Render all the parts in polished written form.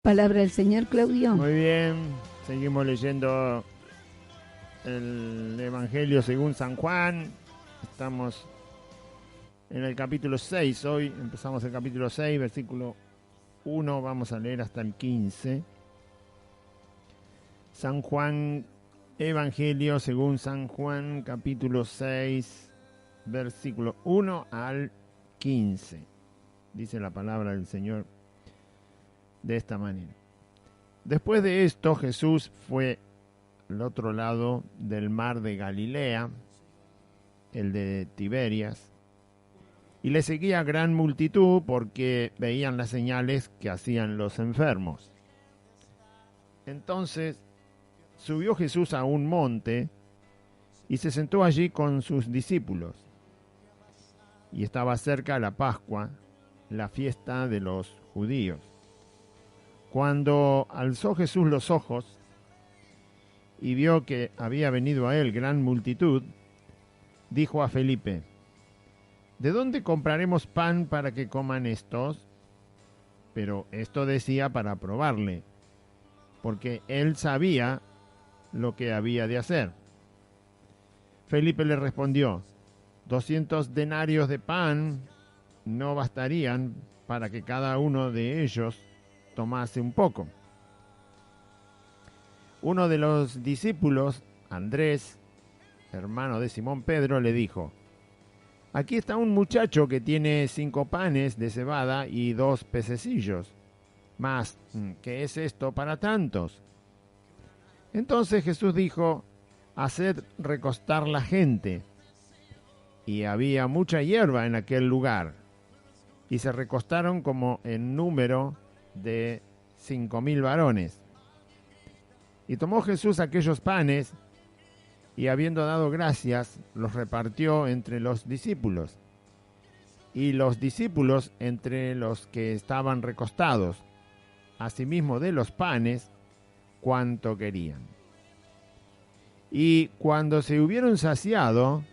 Palabra del Señor, Claudio. Muy bien, seguimos leyendo el Evangelio según San Juan. Estamos en el capítulo 6 hoy. Empezamos el capítulo 6, versículo 1. Vamos a leer hasta el 15. San Juan, Evangelio según San Juan, capítulo 6, versículo 1 al 15. Dice la palabra del Señor de esta manera. Después de esto, Jesús fue al otro lado del mar de Galilea, el de Tiberias, y le seguía gran multitud porque veían las señales que hacían los enfermos. Entonces subió Jesús a un monte y se sentó allí con sus discípulos. Y estaba cerca la Pascua, la fiesta de los judíos. Cuando alzó Jesús los ojos y vio que había venido a él gran multitud, dijo a Felipe: ¿de dónde compraremos pan para que coman estos? Pero esto decía para probarle, porque él sabía lo que había de hacer. Felipe le respondió: 200 denarios de pan no bastarían para que cada uno de ellos tomase un poco. Uno de los discípulos, Andrés, hermano de Simón Pedro, le dijo: aquí está un muchacho que tiene 5 panes de cebada y 2 pececillos. Mas, ¿qué es esto para tantos? Entonces Jesús dijo: haced recostar la gente. Y había mucha hierba en aquel lugar, y se recostaron como en número de 5,000 varones. Y tomó Jesús aquellos panes, y habiendo dado gracias, los repartió entre los discípulos, y los discípulos entre los que estaban recostados, asimismo de los panes, cuanto querían. Y cuando se hubieron saciado,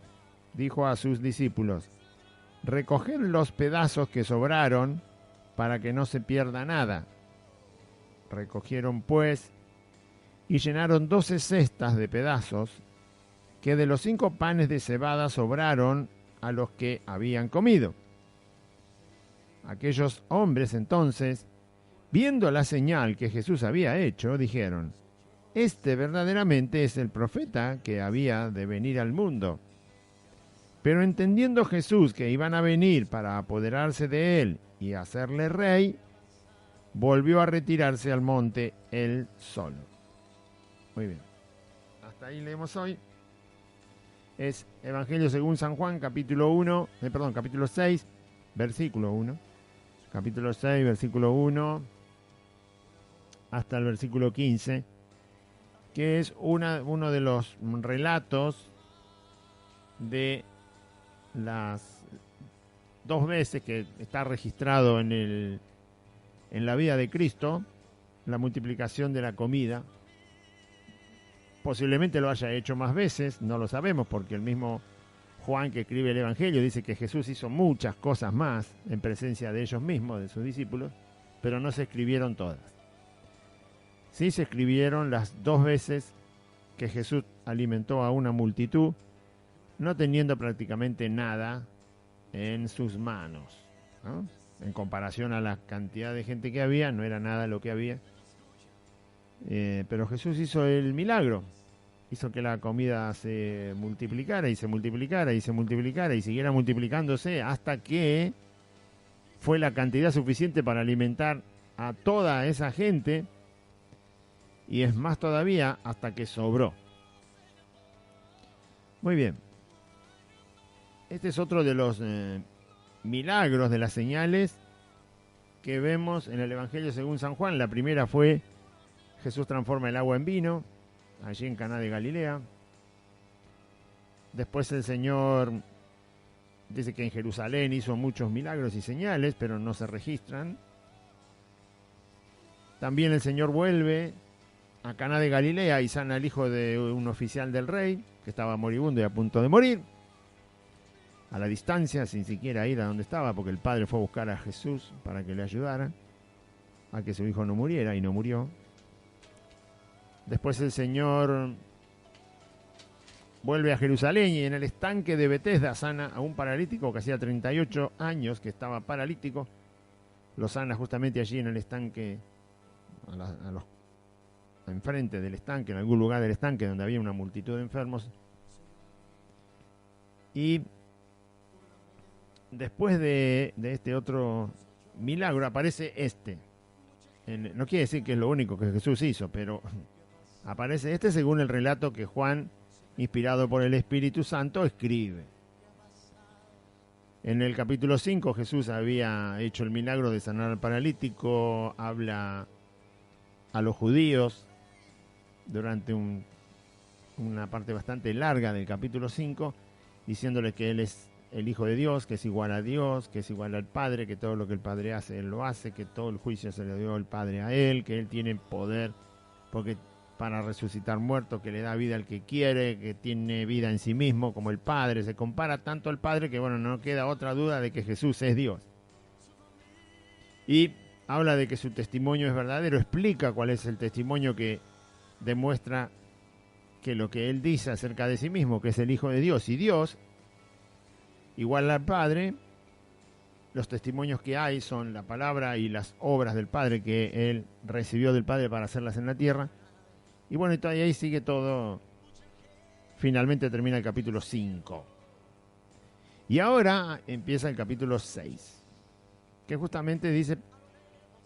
dijo a sus discípulos: recoged los pedazos que sobraron, para que no se pierda nada. Recogieron pues, y llenaron 12 cestas de pedazos, que de los 5 panes de cebada sobraron a los que habían comido. Aquellos hombres entonces, viendo la señal que Jesús había hecho, dijeron: este verdaderamente es el profeta que había de venir al mundo. Pero entendiendo Jesús que iban a venir para apoderarse de él y hacerle rey, volvió a retirarse al monte él solo. Muy bien. Hasta ahí leemos hoy. Es Evangelio según San Juan, capítulo 6, versículo 1. Capítulo 6, versículo 1 hasta el versículo 15, que es uno de los relatos de las 2 veces que está registrado en la vida de Cristo, la multiplicación de la comida. Posiblemente lo haya hecho más veces, no lo sabemos, porque el mismo Juan, que escribe el Evangelio, dice que Jesús hizo muchas cosas más en presencia de ellos mismos, de sus discípulos, pero no se escribieron todas. Sí se escribieron las 2 veces que Jesús alimentó a una multitud, no teniendo prácticamente nada en sus manos, ¿no? En comparación a la cantidad de gente que había, no era nada lo que había. Pero Jesús hizo el milagro, hizo que la comida se multiplicara y se multiplicara y se multiplicara y siguiera multiplicándose hasta que fue la cantidad suficiente para alimentar a toda esa gente, y es más todavía, hasta que sobró. Muy bien. Este es otro de los milagros, de las señales que vemos en el Evangelio según San Juan. La primera fue: Jesús transforma el agua en vino, allí en Caná de Galilea. Después el Señor dice que en Jerusalén hizo muchos milagros y señales, pero no se registran. También el Señor vuelve a Caná de Galilea y sana al hijo de un oficial del rey, que estaba moribundo y a punto de morir, a la distancia, sin siquiera ir a donde estaba, porque el padre fue a buscar a Jesús para que le ayudara. a que su hijo no muriera y no murió. Después el Señor vuelve a Jerusalén y en el estanque de Betesda sana a un paralítico que hacía 38 años que estaba paralítico. Lo sana justamente allí en el estanque, enfrente del estanque, en algún lugar del estanque donde había una multitud de enfermos. Y después de este otro milagro aparece este. No quiere decir que es lo único que Jesús hizo, pero aparece este según el relato que Juan, inspirado por el Espíritu Santo, escribe. En el capítulo 5 Jesús había hecho el milagro de sanar al paralítico, habla a los judíos durante una parte bastante larga del capítulo 5, diciéndole que Él es el Hijo de Dios, que es igual a Dios, que es igual al Padre, que todo lo que el Padre hace, Él lo hace, que todo el juicio se le dio el Padre a Él, que Él tiene poder para resucitar muertos, que le da vida al que quiere, que tiene vida en sí mismo como el Padre. Se compara tanto al Padre que, bueno, no queda otra duda de que Jesús es Dios. Y habla de que su testimonio es verdadero, explica cuál es el testimonio que demuestra que lo que Él dice acerca de sí mismo, que es el Hijo de Dios, y Dios, igual al Padre, los testimonios que hay son la palabra y las obras del Padre que Él recibió del Padre para hacerlas en la tierra. Y bueno, y ahí sigue todo. Finalmente termina el capítulo 5. Y ahora empieza el capítulo 6, que justamente dice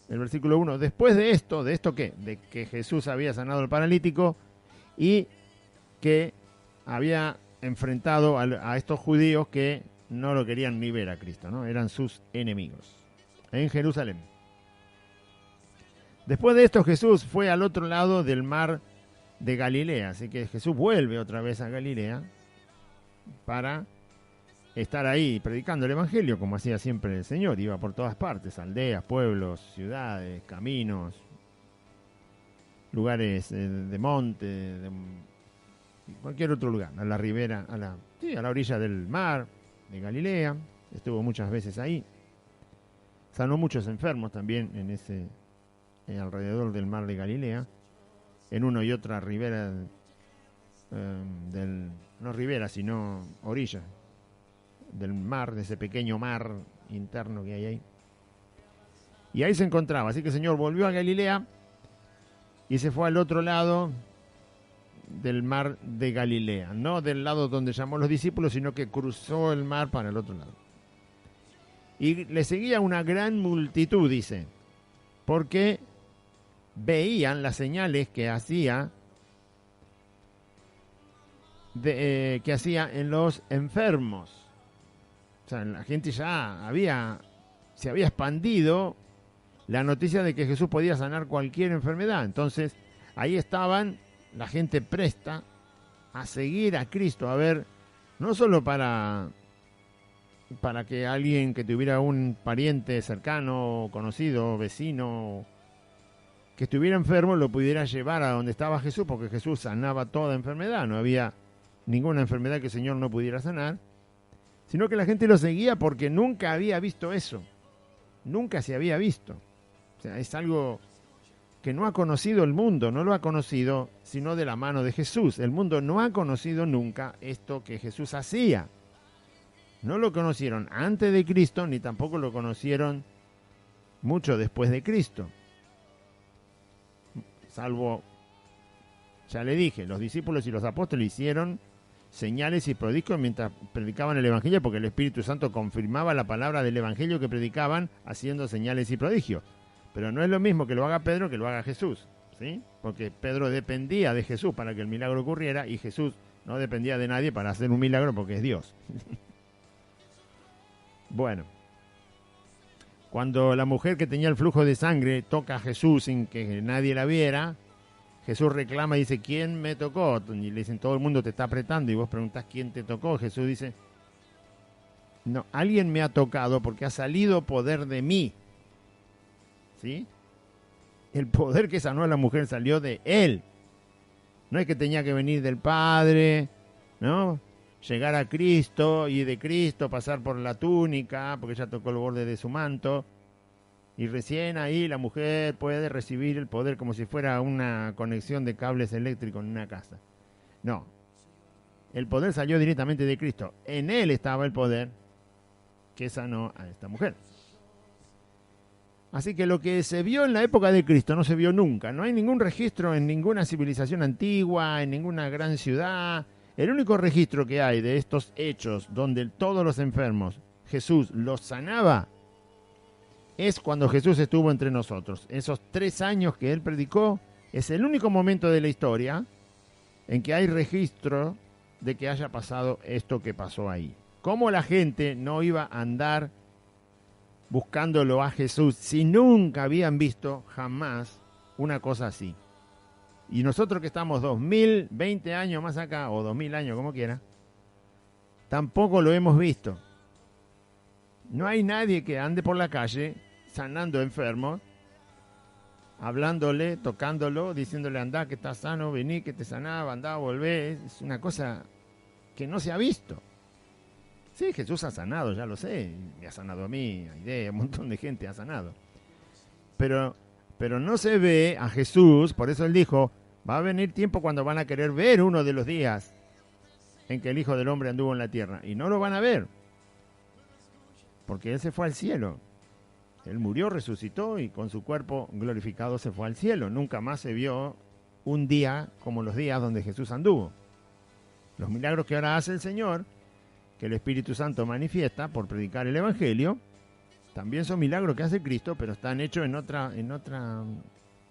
el versículo 1, después de esto qué? De que Jesús había sanado al paralítico y que había enfrentado a estos judíos que no lo querían ni ver a Cristo, ¿no? Eran sus enemigos en Jerusalén. Después de esto Jesús fue al otro lado del mar de Galilea, así que Jesús vuelve otra vez a Galilea para estar ahí predicando el Evangelio, como hacía siempre el Señor. Iba por todas partes, aldeas, pueblos, ciudades, caminos, lugares de monte, de cualquier otro lugar, a la ribera, a la orilla del mar de Galilea. Estuvo muchas veces ahí. Sanó muchos enfermos también alrededor del mar de Galilea, en una y otra ribera no ribera, sino orilla del mar, de ese pequeño mar interno que hay ahí. Y ahí se encontraba. Así que el Señor volvió a Galilea y se fue al otro lado del mar de Galilea. No del lado donde llamó a los discípulos, sino que cruzó el mar para el otro lado. Y le seguía una gran multitud, dice, porque veían las señales que hacía en los enfermos. O sea, la gente ya se había expandido la noticia de que Jesús podía sanar cualquier enfermedad. Entonces, ahí estaban la gente presta a seguir a Cristo, a ver, no solo para que alguien que tuviera un pariente cercano, conocido, vecino, que estuviera enfermo, lo pudiera llevar a donde estaba Jesús, porque Jesús sanaba toda enfermedad, no había ninguna enfermedad que el Señor no pudiera sanar, sino que la gente lo seguía porque nunca había visto eso, nunca se había visto. O sea, es algo que no ha conocido el mundo, no lo ha conocido sino de la mano de Jesús. El mundo no ha conocido nunca esto que Jesús hacía. No lo conocieron antes de Cristo, ni tampoco lo conocieron mucho después de Cristo. Salvo, ya le dije, los discípulos y los apóstoles hicieron señales y prodigios mientras predicaban el Evangelio, porque el Espíritu Santo confirmaba la palabra del Evangelio que predicaban haciendo señales y prodigios. Pero no es lo mismo que lo haga Pedro que lo haga Jesús, ¿sí? Porque Pedro dependía de Jesús para que el milagro ocurriera y Jesús no dependía de nadie para hacer un milagro porque es Dios. Bueno, cuando la mujer que tenía el flujo de sangre toca a Jesús sin que nadie la viera, Jesús reclama y dice, ¿quién me tocó? Y le dicen, todo el mundo te está apretando y vos preguntás, ¿quién te tocó? Jesús dice, no, alguien me ha tocado porque ha salido poder de mí. ¿Sí? El poder que sanó a la mujer salió de Él. No es que tenía que venir del Padre, ¿no? Llegar a Cristo y de Cristo pasar por la túnica, porque ya tocó el borde de su manto, Y recién ahí la mujer puede recibir el poder como si fuera una conexión de cables eléctricos en una casa. No, el poder salió directamente de Cristo. En Él estaba el poder que sanó a esta mujer. Así que lo que se vio en la época de Cristo no se vio nunca. No hay ningún registro en ninguna civilización antigua, en ninguna gran ciudad. El único registro que hay de estos hechos donde todos los enfermos Jesús los sanaba es cuando Jesús estuvo entre nosotros. Esos 3 años que Él predicó es el único momento de la historia en que hay registro de que haya pasado esto que pasó ahí. ¿Cómo la gente no iba a andar buscándolo a Jesús si nunca habían visto jamás una cosa así? Y nosotros que estamos 2020 años más acá, o 2000 años, como quiera, tampoco lo hemos visto. No hay nadie que ande por la calle sanando enfermos, hablándole, tocándolo, diciéndole andá que estás sano, vení que te sanaba, andá, volvé. Es una cosa que no se ha visto. Sí, Jesús ha sanado, ya lo sé, me ha sanado a mí, a Idea, un montón de gente ha sanado. Pero no se ve a Jesús, por eso Él dijo, va a venir tiempo cuando van a querer ver uno de los días en que el Hijo del Hombre anduvo en la tierra, y no lo van a ver, porque Él se fue al cielo. Él murió, resucitó y con su cuerpo glorificado se fue al cielo. Nunca más se vio un día como los días donde Jesús anduvo. Los milagros que ahora hace el Señor, que el Espíritu Santo manifiesta por predicar el Evangelio, también son milagros que hace Cristo, pero están hechos en otra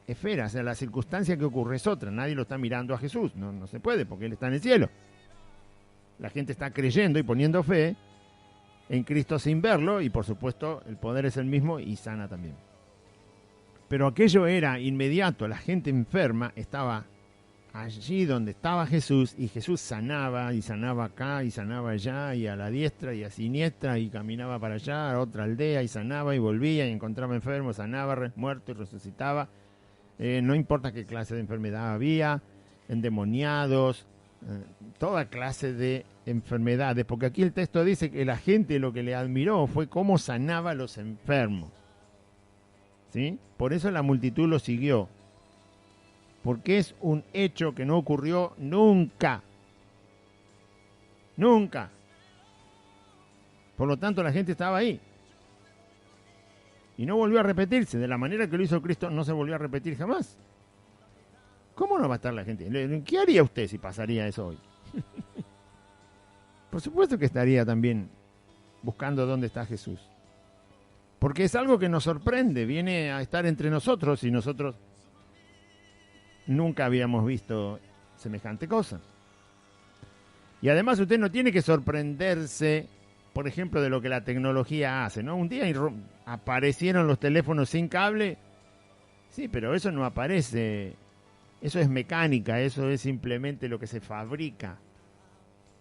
esfera. O sea, la circunstancia que ocurre es otra. Nadie lo está mirando a Jesús. No se puede porque Él está en el cielo. La gente está creyendo y poniendo fe en Cristo sin verlo, y por supuesto el poder es el mismo y sana también. Pero aquello era inmediato. La gente enferma estaba allí donde estaba Jesús, y Jesús sanaba, y sanaba acá, y sanaba allá, y a la diestra y a siniestra, y caminaba para allá, a otra aldea, y sanaba, y volvía, y encontraba enfermos, sanaba, muerto y resucitaba. No importa qué clase de enfermedad había, endemoniados, toda clase de enfermedades, porque aquí el texto dice que la gente lo que le admiró fue cómo sanaba a los enfermos. ¿Sí? Por eso la multitud lo siguió, porque es un hecho que no ocurrió nunca. Nunca. Por lo tanto, la gente estaba ahí. Y no volvió a repetirse. De la manera que lo hizo Cristo, no se volvió a repetir jamás. ¿Cómo no va a estar la gente? ¿Qué haría usted si pasaría eso hoy? Por supuesto que estaría también buscando dónde está Jesús. Porque es algo que nos sorprende. Viene a estar entre nosotros y nosotros nunca habíamos visto semejante cosa. Y además usted no tiene que sorprenderse, por ejemplo, de lo que la tecnología hace, ¿no? Un día aparecieron los teléfonos sin cable. Sí, pero eso no aparece. Eso es mecánica, eso es simplemente lo que se fabrica.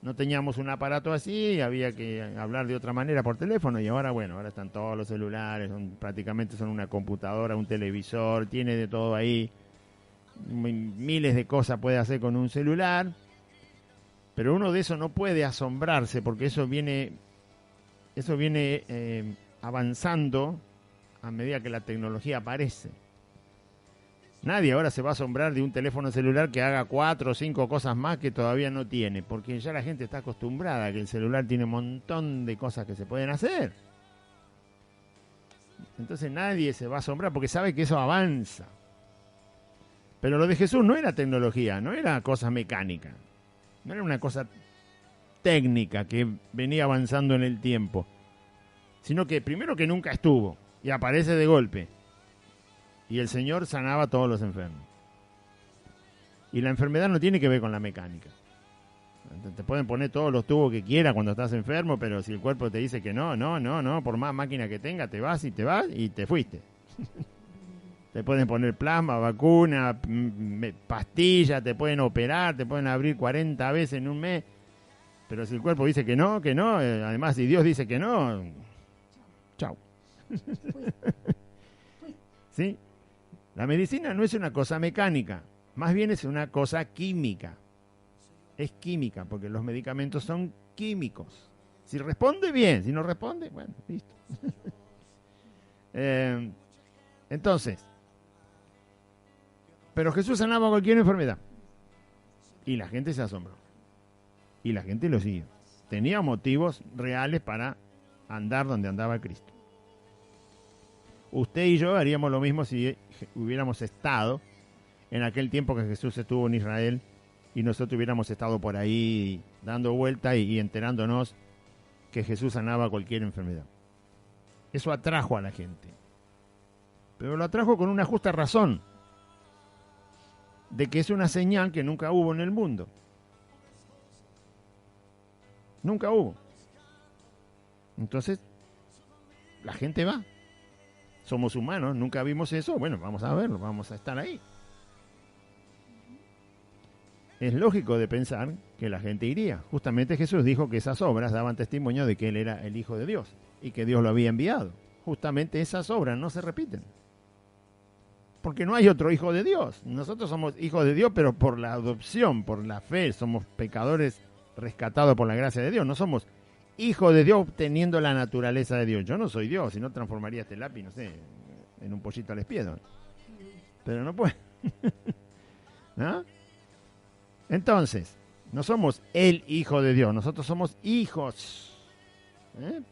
No teníamos un aparato así, había que hablar de otra manera por teléfono, y ahora, bueno, ahora están todos los celulares, prácticamente son una computadora, un televisor, tiene de todo ahí. Miles de cosas puede hacer con un celular, pero uno de eso no puede asombrarse, porque eso viene avanzando a medida que la tecnología aparece. Nadie ahora se va a asombrar de un teléfono celular que haga 4 o 5 cosas más que todavía no tiene, porque ya la gente está acostumbrada a que el celular tiene un montón de cosas que se pueden hacer. Entonces nadie se va a asombrar porque sabe que eso avanza. Pero lo de Jesús no era tecnología, no era cosa mecánica, no era una cosa técnica que venía avanzando en el tiempo, sino que primero que nunca estuvo y aparece de golpe. Y el Señor sanaba a todos los enfermos. Y la enfermedad no tiene que ver con la mecánica. Te pueden poner todos los tubos que quieras cuando estás enfermo, pero si el cuerpo te dice que no, por más máquina que tenga, te vas y te fuiste. Te pueden poner plasma, vacuna, pastillas, te pueden operar, te pueden abrir 40 veces en un mes. Pero si el cuerpo dice que no, además si Dios dice que no, chau. ¿Sí? La medicina no es una cosa mecánica, más bien es una cosa química. Es química, porque los medicamentos son químicos. Si responde, bien. Si no responde, bueno, listo. Entonces, pero Jesús sanaba cualquier enfermedad. Y la gente se asombró. Y la gente lo siguió. Tenía motivos reales para andar donde andaba Cristo. Usted y yo haríamos lo mismo si hubiéramos estado en aquel tiempo que Jesús estuvo en Israel y nosotros hubiéramos estado por ahí dando vuelta y enterándonos que Jesús sanaba cualquier enfermedad. Eso atrajo a la gente. Pero lo atrajo con una justa razón, de que es una señal que nunca hubo en el mundo. Nunca hubo. Entonces, la gente va. Somos humanos, nunca vimos eso. Bueno, vamos a verlo, vamos a estar ahí. Es lógico de pensar que la gente iría. Justamente Jesús dijo que esas obras daban testimonio de que Él era el Hijo de Dios y que Dios lo había enviado. Justamente esas obras no se repiten. Porque no hay otro Hijo de Dios. Nosotros somos hijos de Dios, pero por la adopción, por la fe. Somos pecadores rescatados por la gracia de Dios. No somos hijos de Dios obteniendo la naturaleza de Dios. Yo no soy Dios, si no transformaría este lápiz, no sé, en un pollito al espiedo. Pero no puede. ¿No? Entonces, no somos el Hijo de Dios, nosotros somos hijos.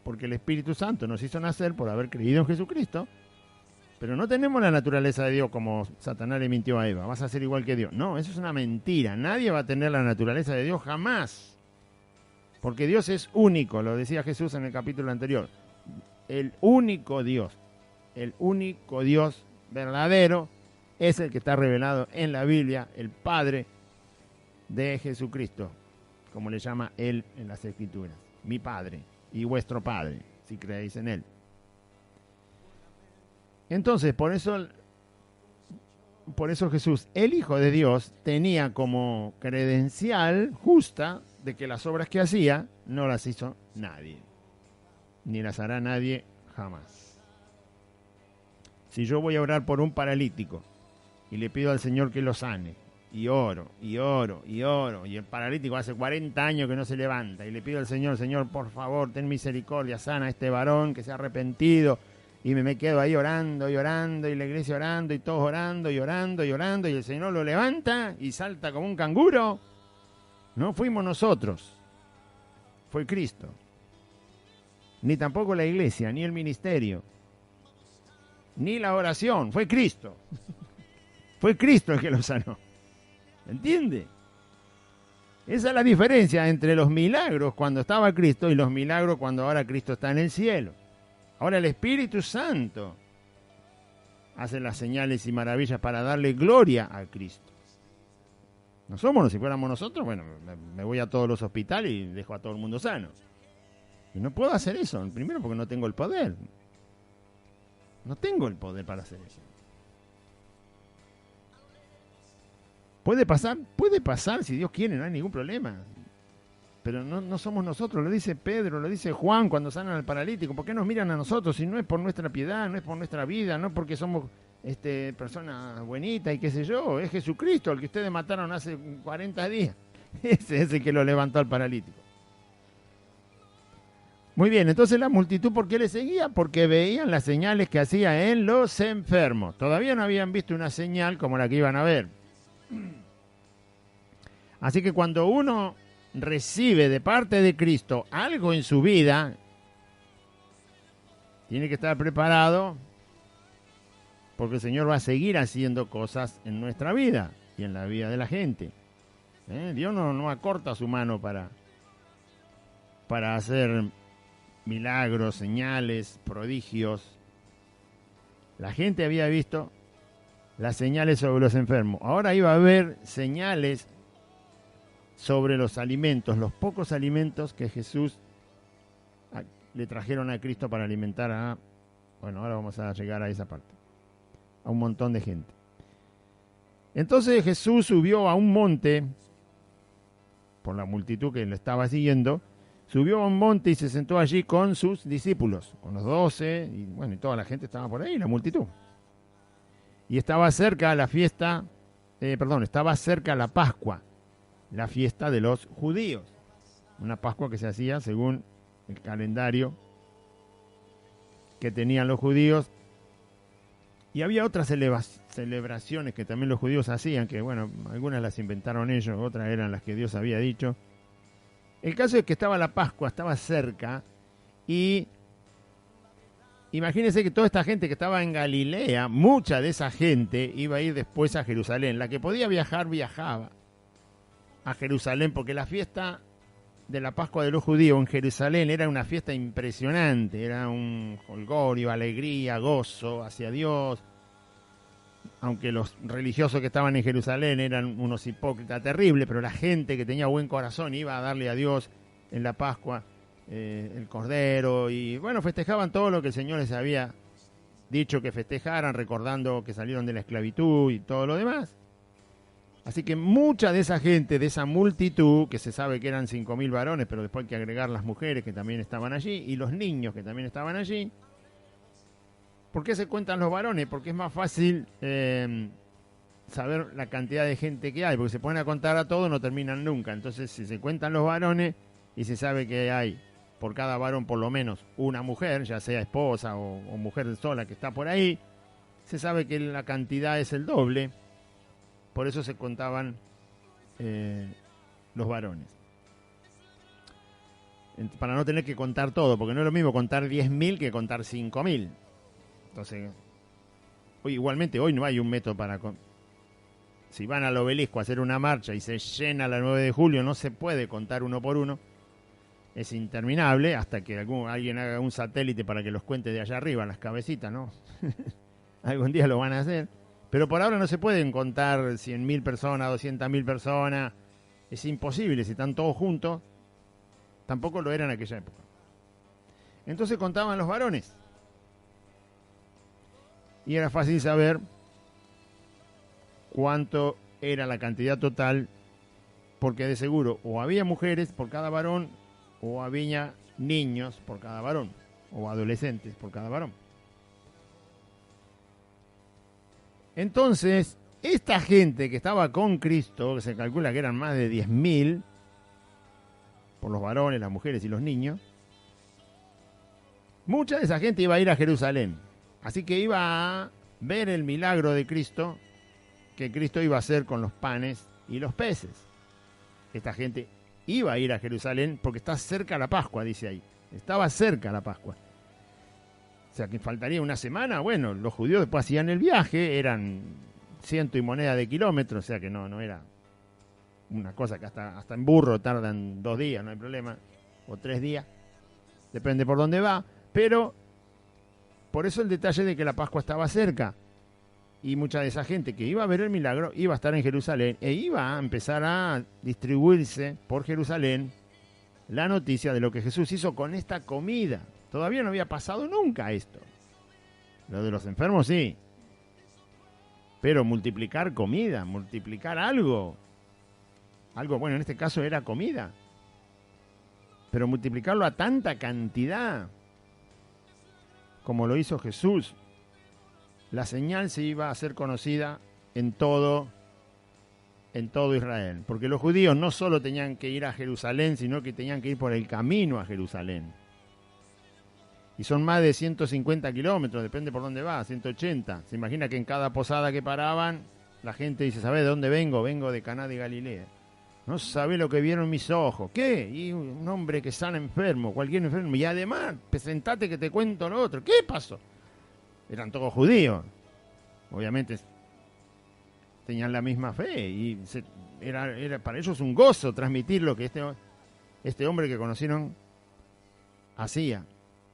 Porque el Espíritu Santo nos hizo nacer por haber creído en Jesucristo. Pero no tenemos la naturaleza de Dios como Satanás le mintió a Eva. Vas a ser igual que Dios. No, eso es una mentira. Nadie va a tener la naturaleza de Dios jamás. Porque Dios es único, lo decía Jesús en el capítulo anterior. El único Dios verdadero, es el que está revelado en la Biblia, el Padre de Jesucristo, como le llama Él en las Escrituras. Mi Padre y vuestro Padre, si creéis en Él. Entonces, por eso Jesús, el Hijo de Dios, tenía como credencial justa de que las obras que hacía no las hizo nadie, ni las hará nadie jamás. Si yo voy a orar por un paralítico y le pido al Señor que lo sane, y oro, y el paralítico hace 40 años que no se levanta, y le pido al Señor, Señor, por favor, ten misericordia, sana a este varón que se ha arrepentido, y me quedo ahí orando, y la iglesia orando, y todos orando, y el Señor lo levanta y salta como un canguro. No fuimos nosotros, fue Cristo. Ni tampoco la iglesia, ni el ministerio, ni la oración, fue Cristo. Fue Cristo el que lo sanó. ¿Entiende? Esa es la diferencia entre los milagros cuando estaba Cristo y los milagros cuando ahora Cristo está en el cielo. Ahora el Espíritu Santo hace las señales y maravillas para darle gloria a Cristo. No somos, si fuéramos nosotros, bueno, me voy a todos los hospitales y dejo a todo el mundo sano. Y no puedo hacer eso, primero porque no tengo el poder. No tengo el poder para hacer eso. ¿Puede pasar si Dios quiere, no hay ningún problema. Pero no somos nosotros, lo dice Pedro, lo dice Juan cuando sanan al paralítico. ¿Por qué nos miran a nosotros si no es por nuestra piedad, no es por nuestra vida, no es porque somos personas buenitas y qué sé yo? Es Jesucristo el que ustedes mataron hace 40 días. Ese es el que lo levantó al paralítico. Muy bien, entonces la multitud, ¿por qué le seguía? Porque veían las señales que hacía en los enfermos. Todavía no habían visto una señal como la que iban a ver. Así que cuando uno recibe de parte de Cristo algo en su vida, tiene que estar preparado porque el Señor va a seguir haciendo cosas en nuestra vida y en la vida de la gente. Dios no acorta su mano para hacer milagros, señales, prodigios. La gente había visto las señales sobre los enfermos. Ahora iba a haber señales sobre los alimentos, los pocos alimentos que Jesús le trajeron a Cristo para alimentar a... Bueno, ahora vamos a llegar a esa parte. A un montón de gente. Entonces Jesús subió a un monte, por la multitud que lo estaba siguiendo, subió a un monte y se sentó allí con sus discípulos, con los 12, y bueno, y toda la gente estaba por ahí, la multitud. Y estaba cerca la fiesta, estaba cerca la Pascua, la fiesta de los judíos. Una Pascua que se hacía según el calendario que tenían los judíos Y había otras celebraciones que también los judíos hacían, que bueno, algunas las inventaron ellos, otras eran las que Dios había dicho. El caso es que estaba la Pascua, estaba cerca, y imagínense que toda esta gente que estaba en Galilea, mucha de esa gente iba a ir después a Jerusalén. La que podía viajar, viajaba a Jerusalén, porque la fiesta de la Pascua de los judíos en Jerusalén era una fiesta impresionante, era un jolgorio, alegría, gozo hacia Dios. Aunque los religiosos que estaban en Jerusalén eran unos hipócritas terribles, pero la gente que tenía buen corazón iba a darle a Dios en la Pascua el cordero, y bueno, festejaban todo lo que el Señor les había dicho que festejaran, recordando que salieron de la esclavitud y todo lo demás. Así que mucha de esa gente, de esa multitud, que se sabe que eran 5.000 varones, pero después hay que agregar las mujeres que también estaban allí, y los niños que también estaban allí. ¿Por qué se cuentan los varones? Porque es más fácil saber la cantidad de gente que hay, porque se ponen a contar a todos, no terminan nunca. Entonces, si se cuentan los varones y se sabe que hay por cada varón por lo menos una mujer, ya sea esposa o mujer sola que está por ahí, se sabe que la cantidad es el doble. Por eso se contaban los varones. Para no tener que contar todo, porque no es lo mismo contar 10.000 que contar 5.000. Entonces, igualmente hoy no hay un método para... Si van al obelisco a hacer una marcha y se llena la 9 de julio, no se puede contar uno por uno. Es interminable hasta que alguien haga un satélite para que los cuente de allá arriba, las cabecitas, ¿no? Algún día lo van a hacer. Pero por ahora no se pueden contar 100.000 personas, 200.000 personas. Es imposible, si están todos juntos. Tampoco lo era en aquella época. Entonces contaban los varones. Y era fácil saber cuánto era la cantidad total, porque de seguro o había mujeres por cada varón, o había niños por cada varón, o adolescentes por cada varón. Entonces, esta gente que estaba con Cristo, que se calcula que eran más de 10.000, por los varones, las mujeres y los niños, mucha de esa gente iba a ir a Jerusalén. Así que iba a ver el milagro de Cristo, que Cristo iba a hacer con los panes y los peces. Esta gente iba a ir a Jerusalén porque está cerca la Pascua, dice ahí. Estaba cerca la Pascua. O sea, que faltaría una semana. Bueno, los judíos después hacían el viaje, eran 100 y moneda de kilómetros, o sea que no era una cosa que hasta en burro tardan 2 días, no hay problema, o 3 días, depende por dónde va, pero por eso el detalle de que la Pascua estaba cerca, y mucha de esa gente que iba a ver el milagro iba a estar en Jerusalén, e iba a empezar a distribuirse por Jerusalén la noticia de lo que Jesús hizo con esta comida. Todavía no había pasado nunca esto. Lo de los enfermos sí. Pero multiplicar comida, multiplicar algo, bueno, en este caso era comida. Pero multiplicarlo a tanta cantidad como lo hizo Jesús, la señal se iba a hacer conocida en todo Israel. Porque los judíos no solo tenían que ir a Jerusalén, sino que tenían que ir por el camino a Jerusalén. Y son más de 150 kilómetros, depende por dónde va, 180. Se imagina que en cada posada que paraban, la gente dice, ¿sabe de dónde vengo? Vengo de Caná de Galilea. No sabe lo que vieron mis ojos. ¿Qué? Y un hombre que sana enfermo, cualquier enfermo. Y además, presentate que te cuento lo otro. ¿Qué pasó? Eran todos judíos. Obviamente tenían la misma fe. Y era para ellos un gozo transmitir lo que este hombre que conocieron hacía.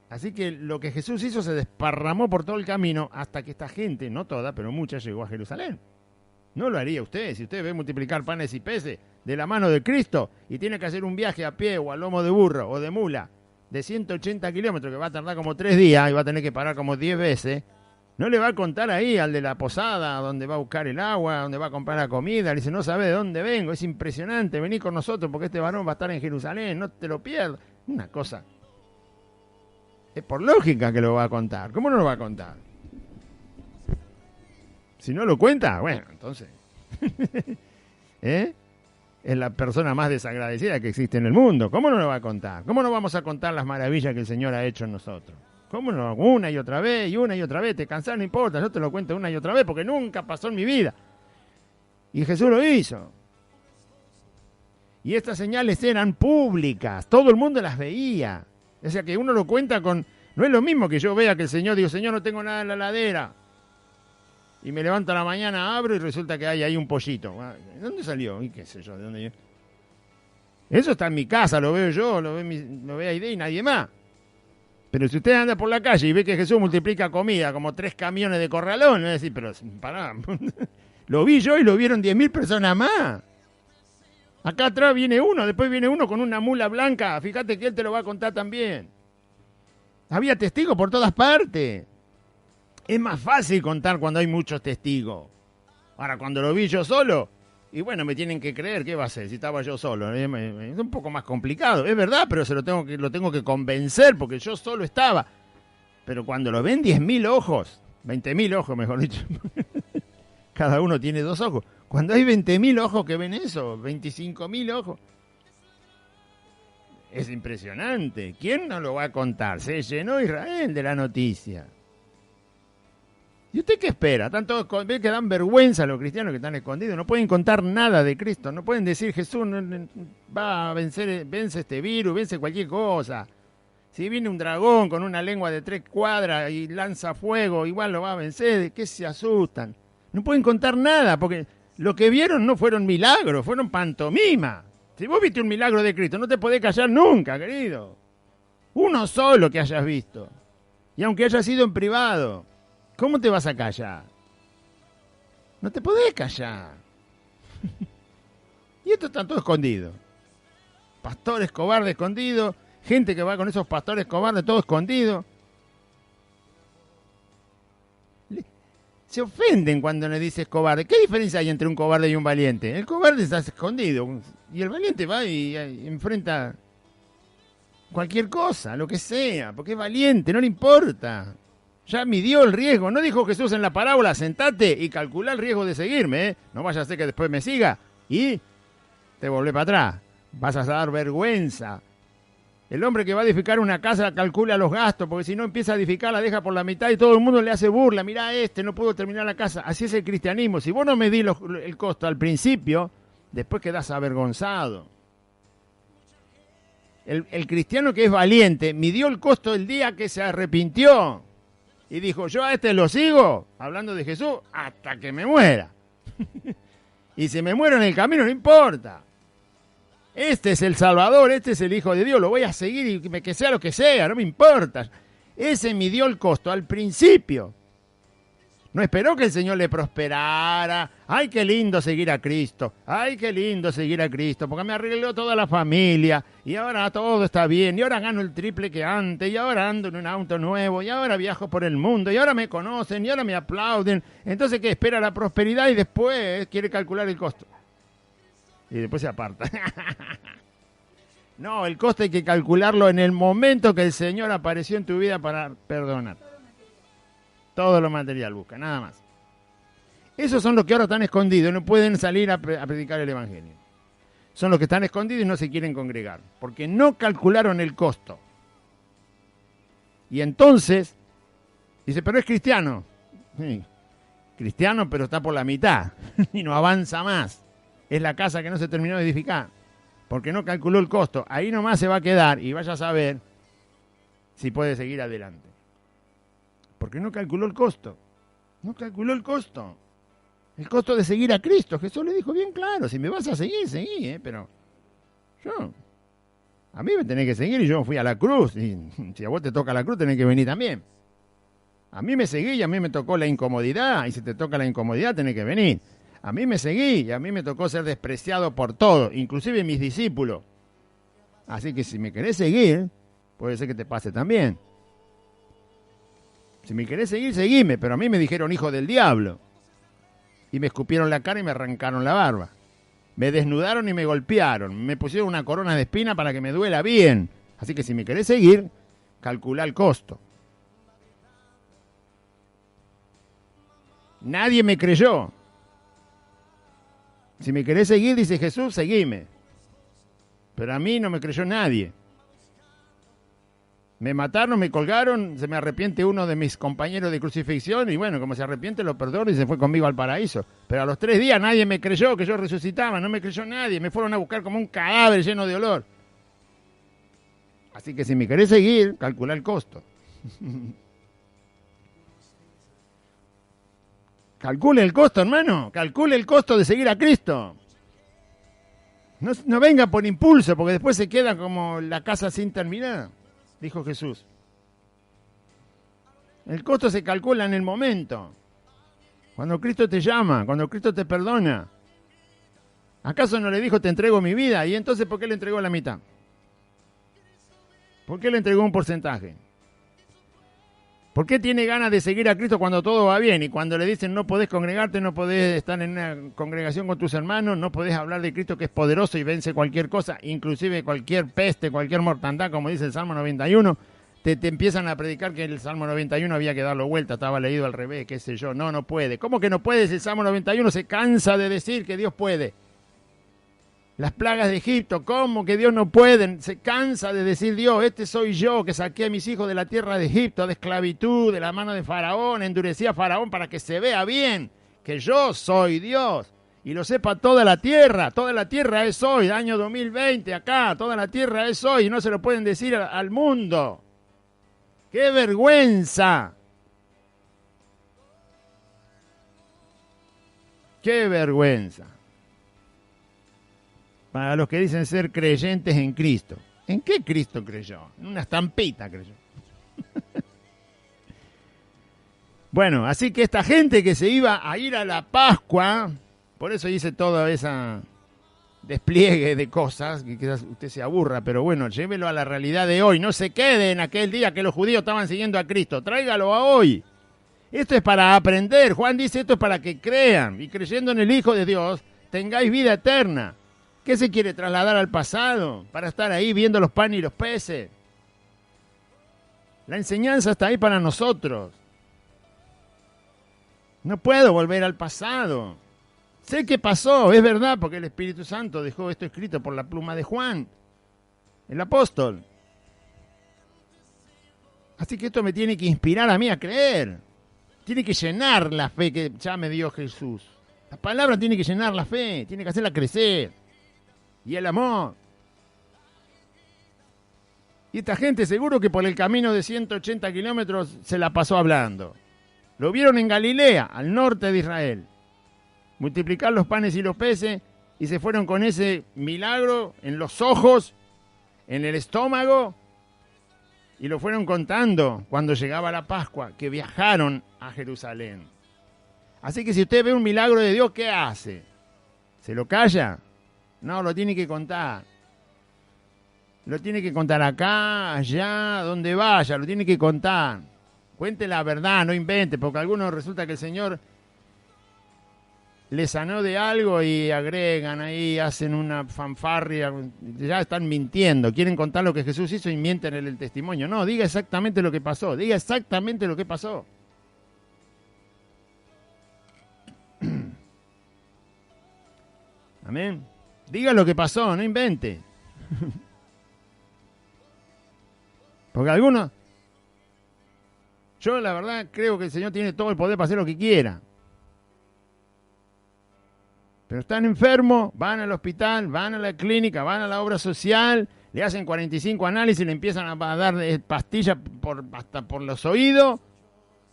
Así que lo que Jesús hizo se desparramó por todo el camino hasta que esta gente, no toda, pero mucha, llegó a Jerusalén. No lo haría usted. Si usted ve multiplicar panes y peces de la mano de Cristo y tiene que hacer un viaje a pie o a lomo de burro o de mula de 180 kilómetros que va a tardar como 3 días y va a tener que parar como 10 veces, no le va a contar ahí al de la posada donde va a buscar el agua, donde va a comprar la comida. Le dice, no sabe de dónde vengo, es impresionante, vení con nosotros porque este varón va a estar en Jerusalén, no te lo pierdas. Una cosa. Es por lógica que lo va a contar. ¿Cómo no lo va a contar? Si no lo cuenta, bueno, entonces... Es la persona más desagradecida que existe en el mundo. ¿Cómo no lo va a contar? ¿Cómo no vamos a contar las maravillas que el Señor ha hecho en nosotros? ¿Cómo no? Una y otra vez, y una y otra vez. Te cansás, no importa, yo te lo cuento una y otra vez porque nunca pasó en mi vida. Y Jesús lo hizo. Y estas señales eran públicas, todo el mundo las veía. O sea que uno lo cuenta con... No es lo mismo que yo vea que el Señor, digo, Señor, no tengo nada en la heladera. Y me levanto a la mañana, abro y resulta que hay ahí un pollito. ¿De dónde salió? Y qué sé yo, ¿de dónde viene? Eso está en mi casa, lo veo yo, lo ve Aide y nadie más. Pero si usted anda por la calle y ve que Jesús multiplica comida como 3 camiones de corralón, no es decir, pero pará, lo vi yo y lo vieron 10.000 personas más. Acá atrás viene uno, después viene uno con una mula blanca, fíjate que él te lo va a contar también. Había testigos por todas partes. Es más fácil contar cuando hay muchos testigos. Ahora, cuando lo vi yo solo, y bueno, me tienen que creer, ¿qué va a ser? Si estaba yo solo, es un poco más complicado, es verdad, pero lo tengo que convencer, porque yo solo estaba. Pero cuando lo ven 10.000 ojos, 20.000 ojos, mejor dicho, cada uno tiene 2 ojos. Cuando hay 20.000 ojos que ven eso, 25.000 ojos, es impresionante. ¿Quién no lo va a contar? Se llenó Israel de la noticia. ¿Y usted qué espera? Tanto ve que dan vergüenza a los cristianos que están escondidos. No pueden contar nada de Cristo. No pueden decir Jesús va a vence este virus, vence cualquier cosa. Si viene un dragón con una lengua de 3 cuadras y lanza fuego, igual lo va a vencer. ¿De qué se asustan? No pueden contar nada porque lo que vieron no fueron milagros, fueron pantomima. Si vos viste un milagro de Cristo, no te podés callar nunca, querido. Uno solo que hayas visto. Y aunque haya sido en privado. ¿Cómo te vas a callar? No te podés callar. Y esto está todo escondido. Pastores cobardes escondidos, gente que va con esos pastores cobardes todo escondido. Se ofenden cuando le dices cobarde. ¿Qué diferencia hay entre un cobarde y un valiente? El cobarde está escondido y el valiente va y enfrenta cualquier cosa, lo que sea, porque es valiente, no le importa. Ya midió el riesgo. ¿No dijo Jesús en la parábola, sentate y calcula el riesgo de seguirme? No vaya a ser que después me siga y te volvés para atrás. Vas a dar vergüenza. El hombre que va a edificar una casa calcula los gastos, porque si no empieza a edificar la deja por la mitad y todo el mundo le hace burla. Mirá no puedo terminar la casa. Así es el cristianismo. Si vos no medís el costo al principio, después quedás avergonzado. El cristiano que es valiente midió el costo el día que se arrepintió. Y dijo, yo a este lo sigo, hablando de Jesús, hasta que me muera. Y si me muero en el camino, no importa. Este es el Salvador, este es el Hijo de Dios, lo voy a seguir y que sea lo que sea, no me importa. Ese midió el costo al principio. No esperó que el Señor le prosperara. ¡Ay, qué lindo seguir a Cristo! ¡Ay, qué lindo seguir a Cristo! Porque me arregló toda la familia. Y ahora todo está bien. Y ahora gano el triple que antes. Y ahora ando en un auto nuevo. Y ahora viajo por el mundo. Y ahora me conocen. Y ahora me aplauden. Entonces, ¿qué? Espera la prosperidad y después quiere calcular el costo. Y después se aparta. No, el costo hay que calcularlo en el momento que el Señor apareció en tu vida para perdonar. Todo lo material busca, nada más. Esos son los que ahora están escondidos, no pueden salir a predicar el Evangelio. Son los que están escondidos y no se quieren congregar, porque no calcularon el costo. Y entonces, dice, pero es cristiano. Sí, cristiano, pero está por la mitad y no avanza más. Es la casa que no se terminó de edificar, porque no calculó el costo. Ahí nomás se va a quedar y vaya a saber si puede seguir adelante. Porque no calculó el costo. No calculó el costo. El costo de seguir a Cristo. Jesús le dijo bien claro, si me vas a seguir, seguí, pero a mí me tenés que seguir y yo fui a la cruz. Y si a vos te toca la cruz, tenés que venir también. A mí me seguí y a mí me tocó la incomodidad. Y si te toca la incomodidad, tenés que venir. A mí me seguí y a mí me tocó ser despreciado por todos, inclusive mis discípulos. Así que si me querés seguir, puede ser que te pase también. Si me querés seguir, seguime, pero a mí me dijeron hijo del diablo. Y me escupieron la cara y me arrancaron la barba. Me desnudaron y me golpearon. Me pusieron una corona de espina para que me duela bien. Así que si me querés seguir, calcula el costo. Nadie me creyó. Si me querés seguir, dice Jesús, seguime. Pero a mí no me creyó nadie. Me mataron, me colgaron, se me arrepiente uno de mis compañeros de crucifixión y bueno, como se arrepiente lo perdono y se fue conmigo al paraíso. Pero a los 3 días nadie me creyó que yo resucitaba, no me creyó nadie, me fueron a buscar como un cadáver lleno de olor. Así que si me querés seguir, calcula el costo. Calcule el costo, hermano, calcule el costo de seguir a Cristo. No venga por impulso, porque después se queda como la casa sin terminar, dijo Jesús. El costo se calcula en el momento. Cuando Cristo te llama, cuando Cristo te perdona. ¿Acaso no le dijo, te entrego mi vida? ¿Y entonces por qué le entregó la mitad? ¿Por qué le entregó un porcentaje? ¿Por qué tiene ganas de seguir a Cristo cuando todo va bien? Y cuando le dicen no podés congregarte, no podés estar en una congregación con tus hermanos, no podés hablar de Cristo que es poderoso y vence cualquier cosa, inclusive cualquier peste, cualquier mortandad, como dice el Salmo 91, te empiezan a predicar que el Salmo 91 había que darlo vuelta, estaba leído al revés, qué sé yo. No puede. ¿Cómo que no puede si el Salmo 91 se cansa de decir que Dios puede? Las plagas de Egipto, ¿cómo que Dios no puede? Se cansa de decir Dios, este soy yo que saqué a mis hijos de la tierra de Egipto, de esclavitud, de la mano de Faraón, endurecí a Faraón para que se vea bien que yo soy Dios y lo sepa toda la tierra es hoy, año 2020 acá, toda la tierra es hoy y no se lo pueden decir al mundo. ¡Qué vergüenza! ¡Qué vergüenza! Para los que dicen ser creyentes en Cristo. ¿En qué Cristo creyó? En una estampita creyó. Bueno, así que esta gente que se iba a ir a la Pascua, por eso hice todo ese despliegue de cosas, que quizás usted se aburra, pero bueno, llévelo a la realidad de hoy. No se quede en aquel día que los judíos estaban siguiendo a Cristo. Tráigalo a hoy. Esto es para aprender. Juan dice esto es para que crean y creyendo en el Hijo de Dios tengáis vida eterna. ¿Qué se quiere trasladar al pasado para estar ahí viendo los panes y los peces? La enseñanza está ahí para nosotros. No puedo volver al pasado. Sé que pasó, es verdad, porque el Espíritu Santo dejó esto escrito por la pluma de Juan, el apóstol. Así que esto me tiene que inspirar a mí a creer. Tiene que llenar la fe que ya me dio Jesús. La palabra tiene que llenar la fe, tiene que hacerla crecer. Y el amor. Y esta gente seguro que por el camino de 180 kilómetros se la pasó hablando. Lo vieron en Galilea, al norte de Israel. Multiplicar los panes y los peces y se fueron con ese milagro en los ojos, en el estómago y lo fueron contando cuando llegaba la Pascua, que viajaron a Jerusalén. Así que si usted ve un milagro de Dios, ¿qué hace? ¿Se lo calla? No, lo tiene que contar. Lo tiene que contar acá, allá, donde vaya, lo tiene que contar. Cuente la verdad, no invente, porque a algunos resulta que el Señor le sanó de algo y agregan ahí, hacen una fanfarria, ya están mintiendo, quieren contar lo que Jesús hizo y mienten en el testimonio. No, diga exactamente lo que pasó, diga exactamente lo que pasó. Amén. Diga lo que pasó, no invente. Porque algunos, yo la verdad creo que el Señor tiene todo el poder para hacer lo que quiera. Pero están enfermos, van al hospital, van a la clínica, van a la obra social, le hacen 45 análisis, le empiezan a dar pastillas hasta por los oídos,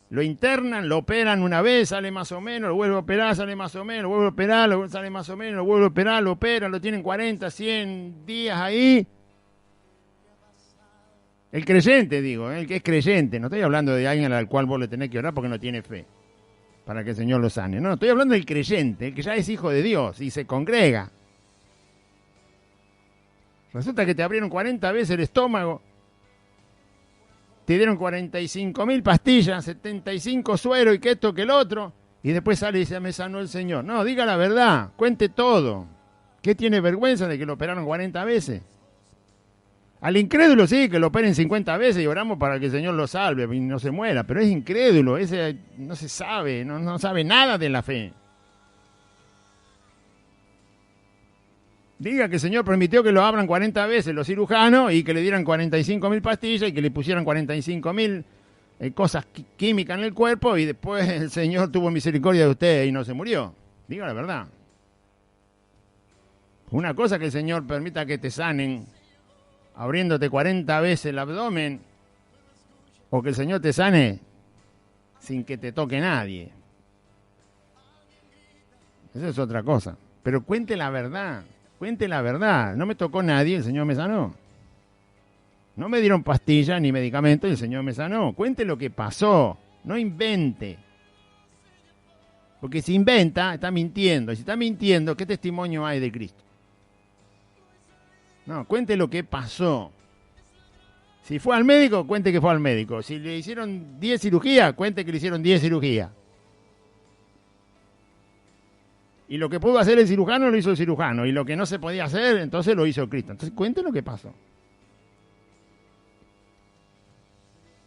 lo internan, lo operan una vez, sale más o menos, lo vuelve a operar, sale más o menos, lo vuelve a operar, sale más o menos, lo vuelve a operar, lo operan, lo tienen 40, 100 días ahí. El creyente, digo, el que es creyente, no estoy hablando de alguien al cual vos le tenés que orar porque no tiene fe, para que el Señor lo sane. No, estoy hablando del creyente, el que ya es hijo de Dios y se congrega. Resulta que te abrieron 40 veces el estómago, te dieron 45.000 pastillas, 75 sueros y que esto que el otro, y después sale y dice, me sanó el Señor. No, diga la verdad, cuente todo. ¿Qué tiene vergüenza de que lo operaron 40 veces? Al incrédulo sí, que lo operen 50 veces y oramos para que el Señor lo salve y no se muera, pero es incrédulo, ese no se sabe, no sabe nada de la fe. Diga que el Señor permitió que lo abran 40 veces los cirujanos y que le dieran 45.000 pastillas y que le pusieran 45.000 cosas químicas en el cuerpo y después el Señor tuvo misericordia de usted y no se murió. Diga la verdad. Una cosa que el Señor permita que te sanen abriéndote 40 veces el abdomen o que el Señor te sane sin que te toque nadie. Esa es otra cosa. Pero cuente la verdad. Cuente la verdad. No me tocó nadie, el Señor me sanó. No me dieron pastillas ni medicamentos y el Señor me sanó. Cuente lo que pasó. No invente. Porque si inventa, está mintiendo. Y si está mintiendo, ¿qué testimonio hay de Cristo? No, cuente lo que pasó. Si fue al médico, cuente que fue al médico. Si le hicieron 10 cirugías, cuente que le hicieron 10 cirugías. Y lo que pudo hacer el cirujano, lo hizo el cirujano. Y lo que no se podía hacer, entonces lo hizo Cristo. Entonces cuente lo que pasó.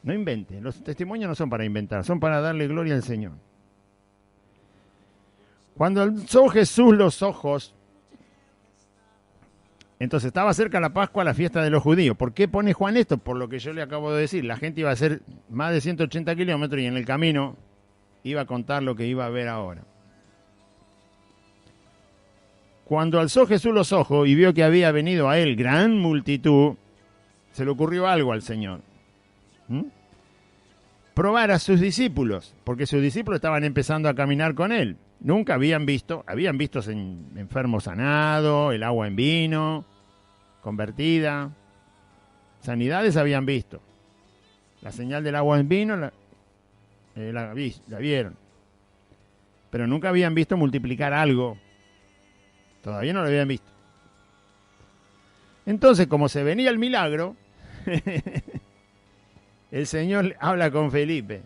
No invente. Los testimonios no son para inventar, son para darle gloria al Señor. Cuando alzó Jesús los ojos, entonces estaba cerca la Pascua, la fiesta de los judíos. ¿Por qué pone Juan esto? Por lo que yo le acabo de decir. La gente iba a hacer más de 180 kilómetros y en el camino iba a contar lo que iba a ver ahora. Cuando alzó Jesús los ojos y vio que había venido a él gran multitud, se le ocurrió algo al Señor. Probar a sus discípulos, porque sus discípulos estaban empezando a caminar con él. Nunca habían visto enfermos sanados, el agua en vino, convertida. Sanidades habían visto. La señal del agua en vino la vieron. Pero nunca habían visto multiplicar algo. Todavía no lo habían visto. Entonces, como se venía el milagro, el Señor habla con Felipe.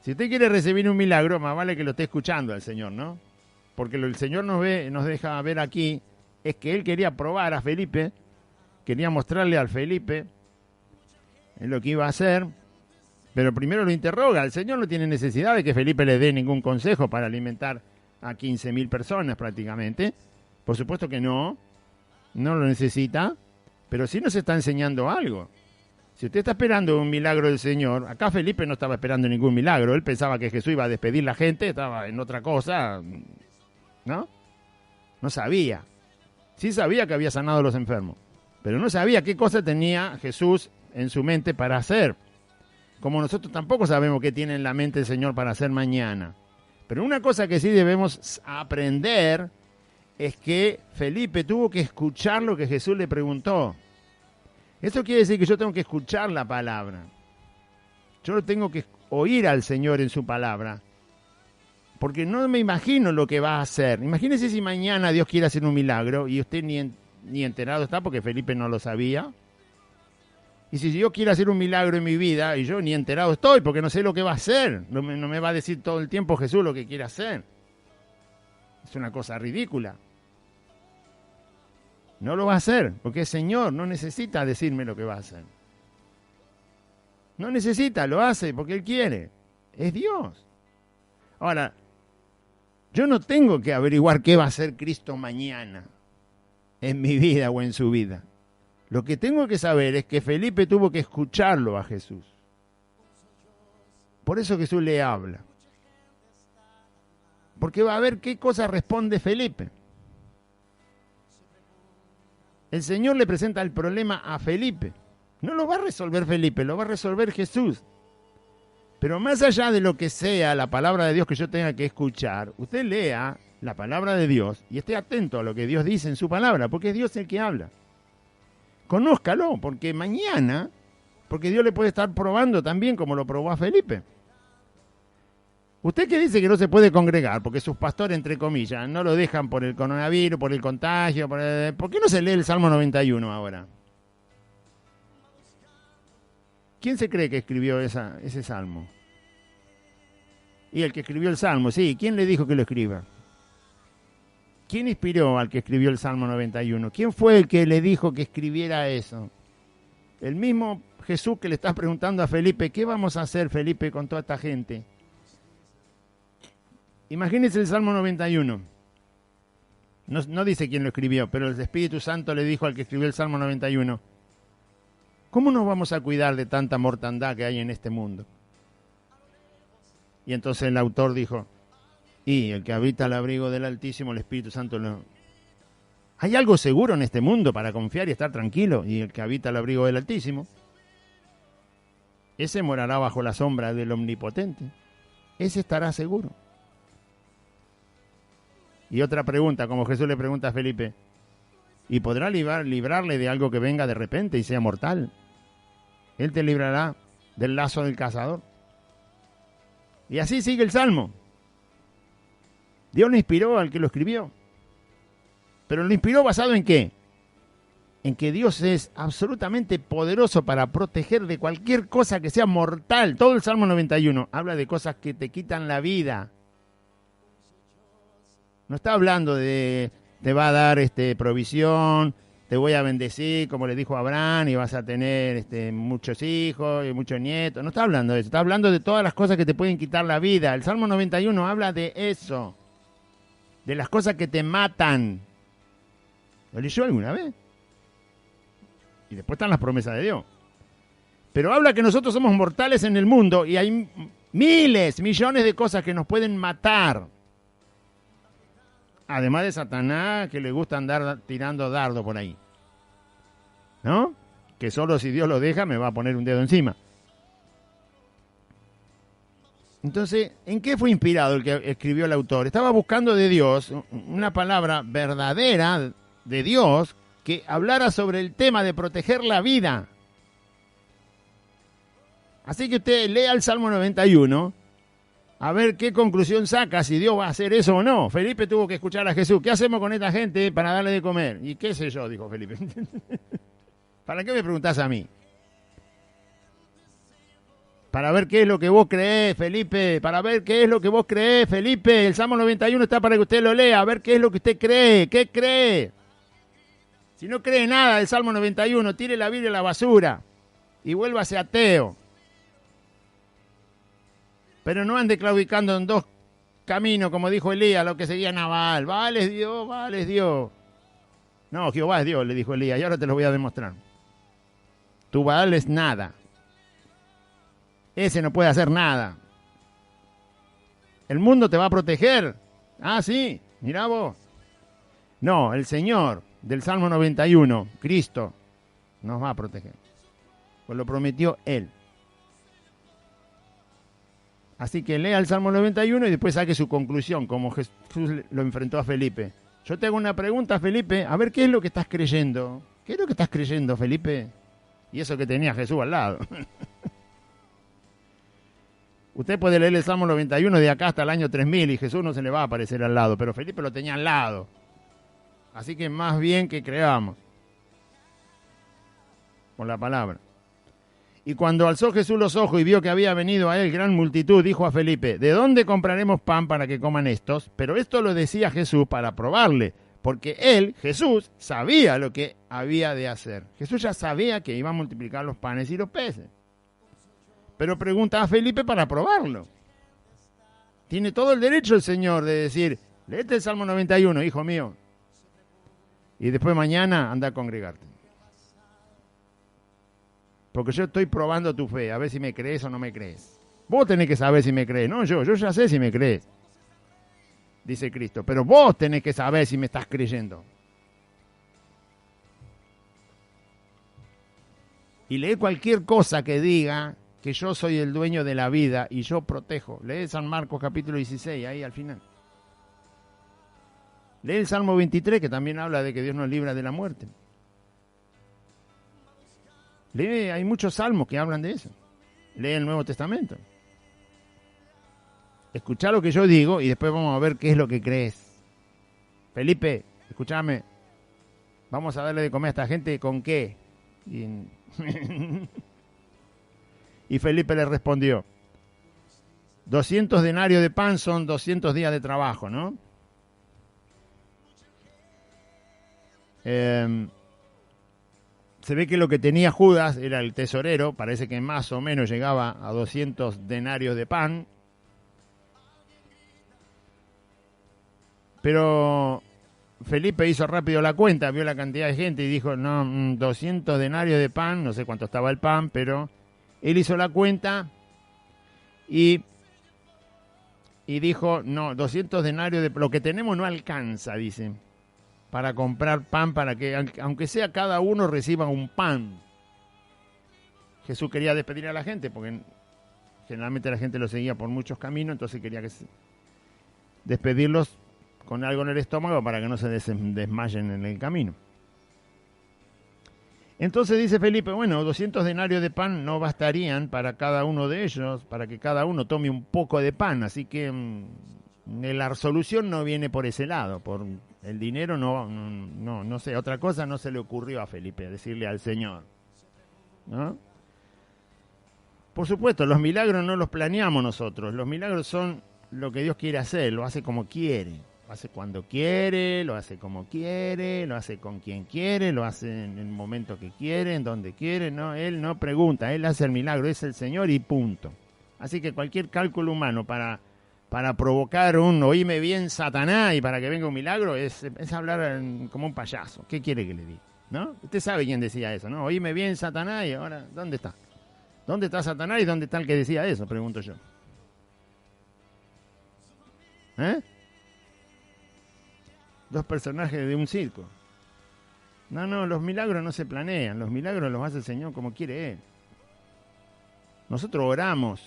Si usted quiere recibir un milagro, más vale que lo esté escuchando al Señor, ¿no? Porque lo que el Señor nos deja ver aquí es que Él quería probar a Felipe, quería mostrarle al Felipe en lo que iba a hacer, pero primero lo interroga. El Señor no tiene necesidad de que Felipe le dé ningún consejo para alimentar a 15.000 personas prácticamente. Por supuesto que no lo necesita, pero sí nos está enseñando algo. Si usted está esperando un milagro del Señor, acá Felipe no estaba esperando ningún milagro, él pensaba que Jesús iba a despedir a la gente, estaba en otra cosa, ¿no? No sabía. Sí sabía que había sanado a los enfermos, pero no sabía qué cosa tenía Jesús en su mente para hacer. Como nosotros tampoco sabemos qué tiene en la mente el Señor para hacer mañana. Pero una cosa que sí debemos aprender es que Felipe tuvo que escuchar lo que Jesús le preguntó. Esto quiere decir que yo tengo que escuchar la palabra. Yo tengo que oír al Señor en su palabra. Porque no me imagino lo que va a hacer. Imagínese si mañana Dios quiere hacer un milagro y usted ni enterado está porque Felipe no lo sabía. Y si Dios quiere hacer un milagro en mi vida y yo ni enterado estoy porque no sé lo que va a hacer. No me va a decir todo el tiempo Jesús lo que quiere hacer. Es una cosa ridícula. No lo va a hacer, porque el Señor no necesita decirme lo que va a hacer. No necesita, lo hace porque Él quiere. Es Dios. Ahora, yo no tengo que averiguar qué va a hacer Cristo mañana en mi vida o en su vida. Lo que tengo que saber es que Felipe tuvo que escucharlo a Jesús. Por eso Jesús le habla. Porque va a ver qué cosa responde Felipe. El Señor le presenta el problema a Felipe. No lo va a resolver Felipe, lo va a resolver Jesús. Pero más allá de lo que sea la palabra de Dios que yo tenga que escuchar, usted lea la palabra de Dios y esté atento a lo que Dios dice en su palabra, porque es Dios el que habla. Conózcalo, porque mañana, porque Dios le puede estar probando también como lo probó a Felipe. Usted que dice que no se puede congregar porque sus pastores, entre comillas, no lo dejan por el coronavirus, por el contagio, ¿por qué no se lee el Salmo 91 ahora? ¿Quién se cree que escribió ese salmo? Y el que escribió el salmo, sí, ¿quién le dijo que lo escriba? ¿Quién inspiró al que escribió el Salmo 91? ¿Quién fue el que le dijo que escribiera eso? El mismo Jesús que le está preguntando a Felipe, ¿qué vamos a hacer, Felipe, con toda esta gente? Imagínense el Salmo 91. No dice quién lo escribió, pero el Espíritu Santo le dijo al que escribió el Salmo 91, ¿cómo nos vamos a cuidar de tanta mortandad que hay en este mundo? Y entonces el autor dijo, y el que habita al abrigo del Altísimo, el Espíritu Santo no. ¿Hay algo seguro en este mundo para confiar y estar tranquilo? Y el que habita al abrigo del Altísimo, ese morará bajo la sombra del Omnipotente. Ese estará seguro. Y otra pregunta, como Jesús le pregunta a Felipe, ¿y podrá librarle de algo que venga de repente y sea mortal? Él te librará del lazo del cazador. Y así sigue el Salmo. Dios le inspiró al que lo escribió. Pero lo inspiró basado en qué? En que Dios es absolutamente poderoso para proteger de cualquier cosa que sea mortal. Todo el Salmo 91 habla de cosas que te quitan la vida. No está hablando de te va a dar provisión, te voy a bendecir, como le dijo a Abraham, y vas a tener muchos hijos y muchos nietos. No está hablando de eso, está hablando de todas las cosas que te pueden quitar la vida. El Salmo 91 habla de eso, de las cosas que te matan. ¿Lo leyó alguna vez? Y después están las promesas de Dios. Pero habla que nosotros somos mortales en el mundo y hay miles, millones de cosas que nos pueden matar. Además de Satanás, que le gusta andar tirando dardo por ahí. ¿No? Que solo si Dios lo deja me va a poner un dedo encima. Entonces, ¿en qué fue inspirado el que escribió el autor? Estaba buscando de Dios una palabra verdadera de Dios que hablara sobre el tema de proteger la vida. Así que usted lea el Salmo 91, a ver qué conclusión saca, si Dios va a hacer eso o no. Felipe tuvo que escuchar a Jesús. ¿Qué hacemos con esta gente para darle de comer? Y qué sé yo, dijo Felipe. ¿Para qué me preguntás a mí? Para ver qué es lo que vos creés, Felipe. Para ver qué es lo que vos creés, Felipe. El Salmo 91 está para que usted lo lea. A ver qué es lo que usted cree. ¿Qué cree? Si no cree nada del Salmo 91, tire la Biblia a la basura y vuélvase ateo. Pero no ande claudicando en dos caminos, como dijo Elías, lo que seguía Nabal. Baal es Dios, Baal es Dios. No, Jehová es Dios, le dijo Elías, y ahora te lo voy a demostrar. Tu Baal es nada. Ese no puede hacer nada. El mundo te va a proteger. Ah, sí, mirá vos. No, el Señor del Salmo 91, Cristo, nos va a proteger. Pues lo prometió Él. Así que lea el Salmo 91 y después saque su conclusión, como Jesús lo enfrentó a Felipe. Yo te hago una pregunta, Felipe, a ver qué es lo que estás creyendo. ¿Qué es lo que estás creyendo, Felipe? Y eso que tenía Jesús al lado. Usted puede leer el Salmo 91 de acá hasta el año 3000 y Jesús no se le va a aparecer al lado, pero Felipe lo tenía al lado. Así que más bien que creamos por la palabra. Y cuando alzó Jesús los ojos y vio que había venido a él gran multitud, dijo a Felipe, ¿de dónde compraremos pan para que coman estos? Pero esto lo decía Jesús para probarle, porque él, Jesús, sabía lo que había de hacer. Jesús ya sabía que iba a multiplicar los panes y los peces. Pero pregunta a Felipe para probarlo. Tiene todo el derecho el Señor de decir, léete el Salmo 91, hijo mío. Y después mañana anda a congregarte. Porque yo estoy probando tu fe, a ver si me crees o no me crees. Vos tenés que saber si me crees, no yo ya sé si me crees, dice Cristo. Pero vos tenés que saber si me estás creyendo. Y lee cualquier cosa que diga que yo soy el dueño de la vida y yo protejo. Lee San Marcos capítulo 16, ahí al final. Lee el Salmo 23, que también habla de que Dios nos libra de la muerte. Lee, hay muchos salmos que hablan de eso. Lee el Nuevo Testamento. Escuchá lo que yo digo y después vamos a ver qué es lo que crees. Felipe, escúchame. Vamos a darle de comer a esta gente con qué. Y Felipe le respondió, 200 denarios de pan son 200 días de trabajo, ¿no? Se ve que lo que tenía Judas era el tesorero, parece que más o menos llegaba a 200 denarios de pan. Pero Felipe hizo rápido la cuenta, vio la cantidad de gente y dijo, no, 200 denarios de pan, no sé cuánto estaba el pan, pero él hizo la cuenta y dijo, no, 200 denarios de lo que tenemos no alcanza, dice, para comprar pan, para que, aunque sea cada uno reciba un pan. Jesús quería despedir a la gente, porque generalmente la gente lo seguía por muchos caminos, entonces quería despedirlos con algo en el estómago para que no se desmayen en el camino. Entonces dice Felipe, bueno, 200 denarios de pan no bastarían para cada uno de ellos, para que cada uno tome un poco de pan, así que la solución no viene por ese lado, por el dinero no sé, otra cosa no se le ocurrió a Felipe, decirle al Señor, ¿no? Por supuesto, los milagros no los planeamos nosotros, los milagros son lo que Dios quiere hacer, lo hace como quiere. Lo hace cuando quiere, lo hace como quiere, lo hace con quien quiere, lo hace en el momento que quiere, en donde quiere. No, Él no pregunta, Él hace el milagro, es el Señor y punto. Así que cualquier cálculo humano para provocar un oíme bien Satanás y para que venga un milagro es hablar como un payaso. ¿Qué quiere que le diga? ¿No? Usted sabe quién decía eso, ¿no? Oíme bien Satanás y ahora, ¿dónde está? ¿Dónde está Satanás y dónde está el que decía eso? Pregunto yo. Dos personajes de un circo. No, los milagros no se planean, los milagros los hace el Señor como quiere Él. Nosotros oramos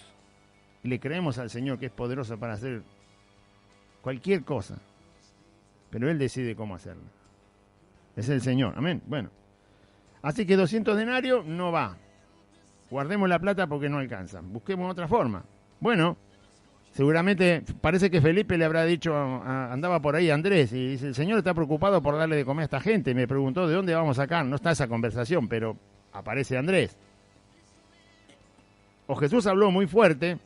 y le creemos al Señor que es poderoso para hacer cualquier cosa, pero Él decide cómo hacerlo. Es el Señor, amén. Bueno, así que 200 denarios no va. Guardemos la plata porque no alcanza. Busquemos otra forma. Bueno, seguramente parece que Felipe le habrá dicho, andaba por ahí Andrés, y dice, el Señor está preocupado por darle de comer a esta gente. Me preguntó, ¿de dónde vamos a sacar? No está esa conversación, pero aparece Andrés. O Jesús habló muy fuerte,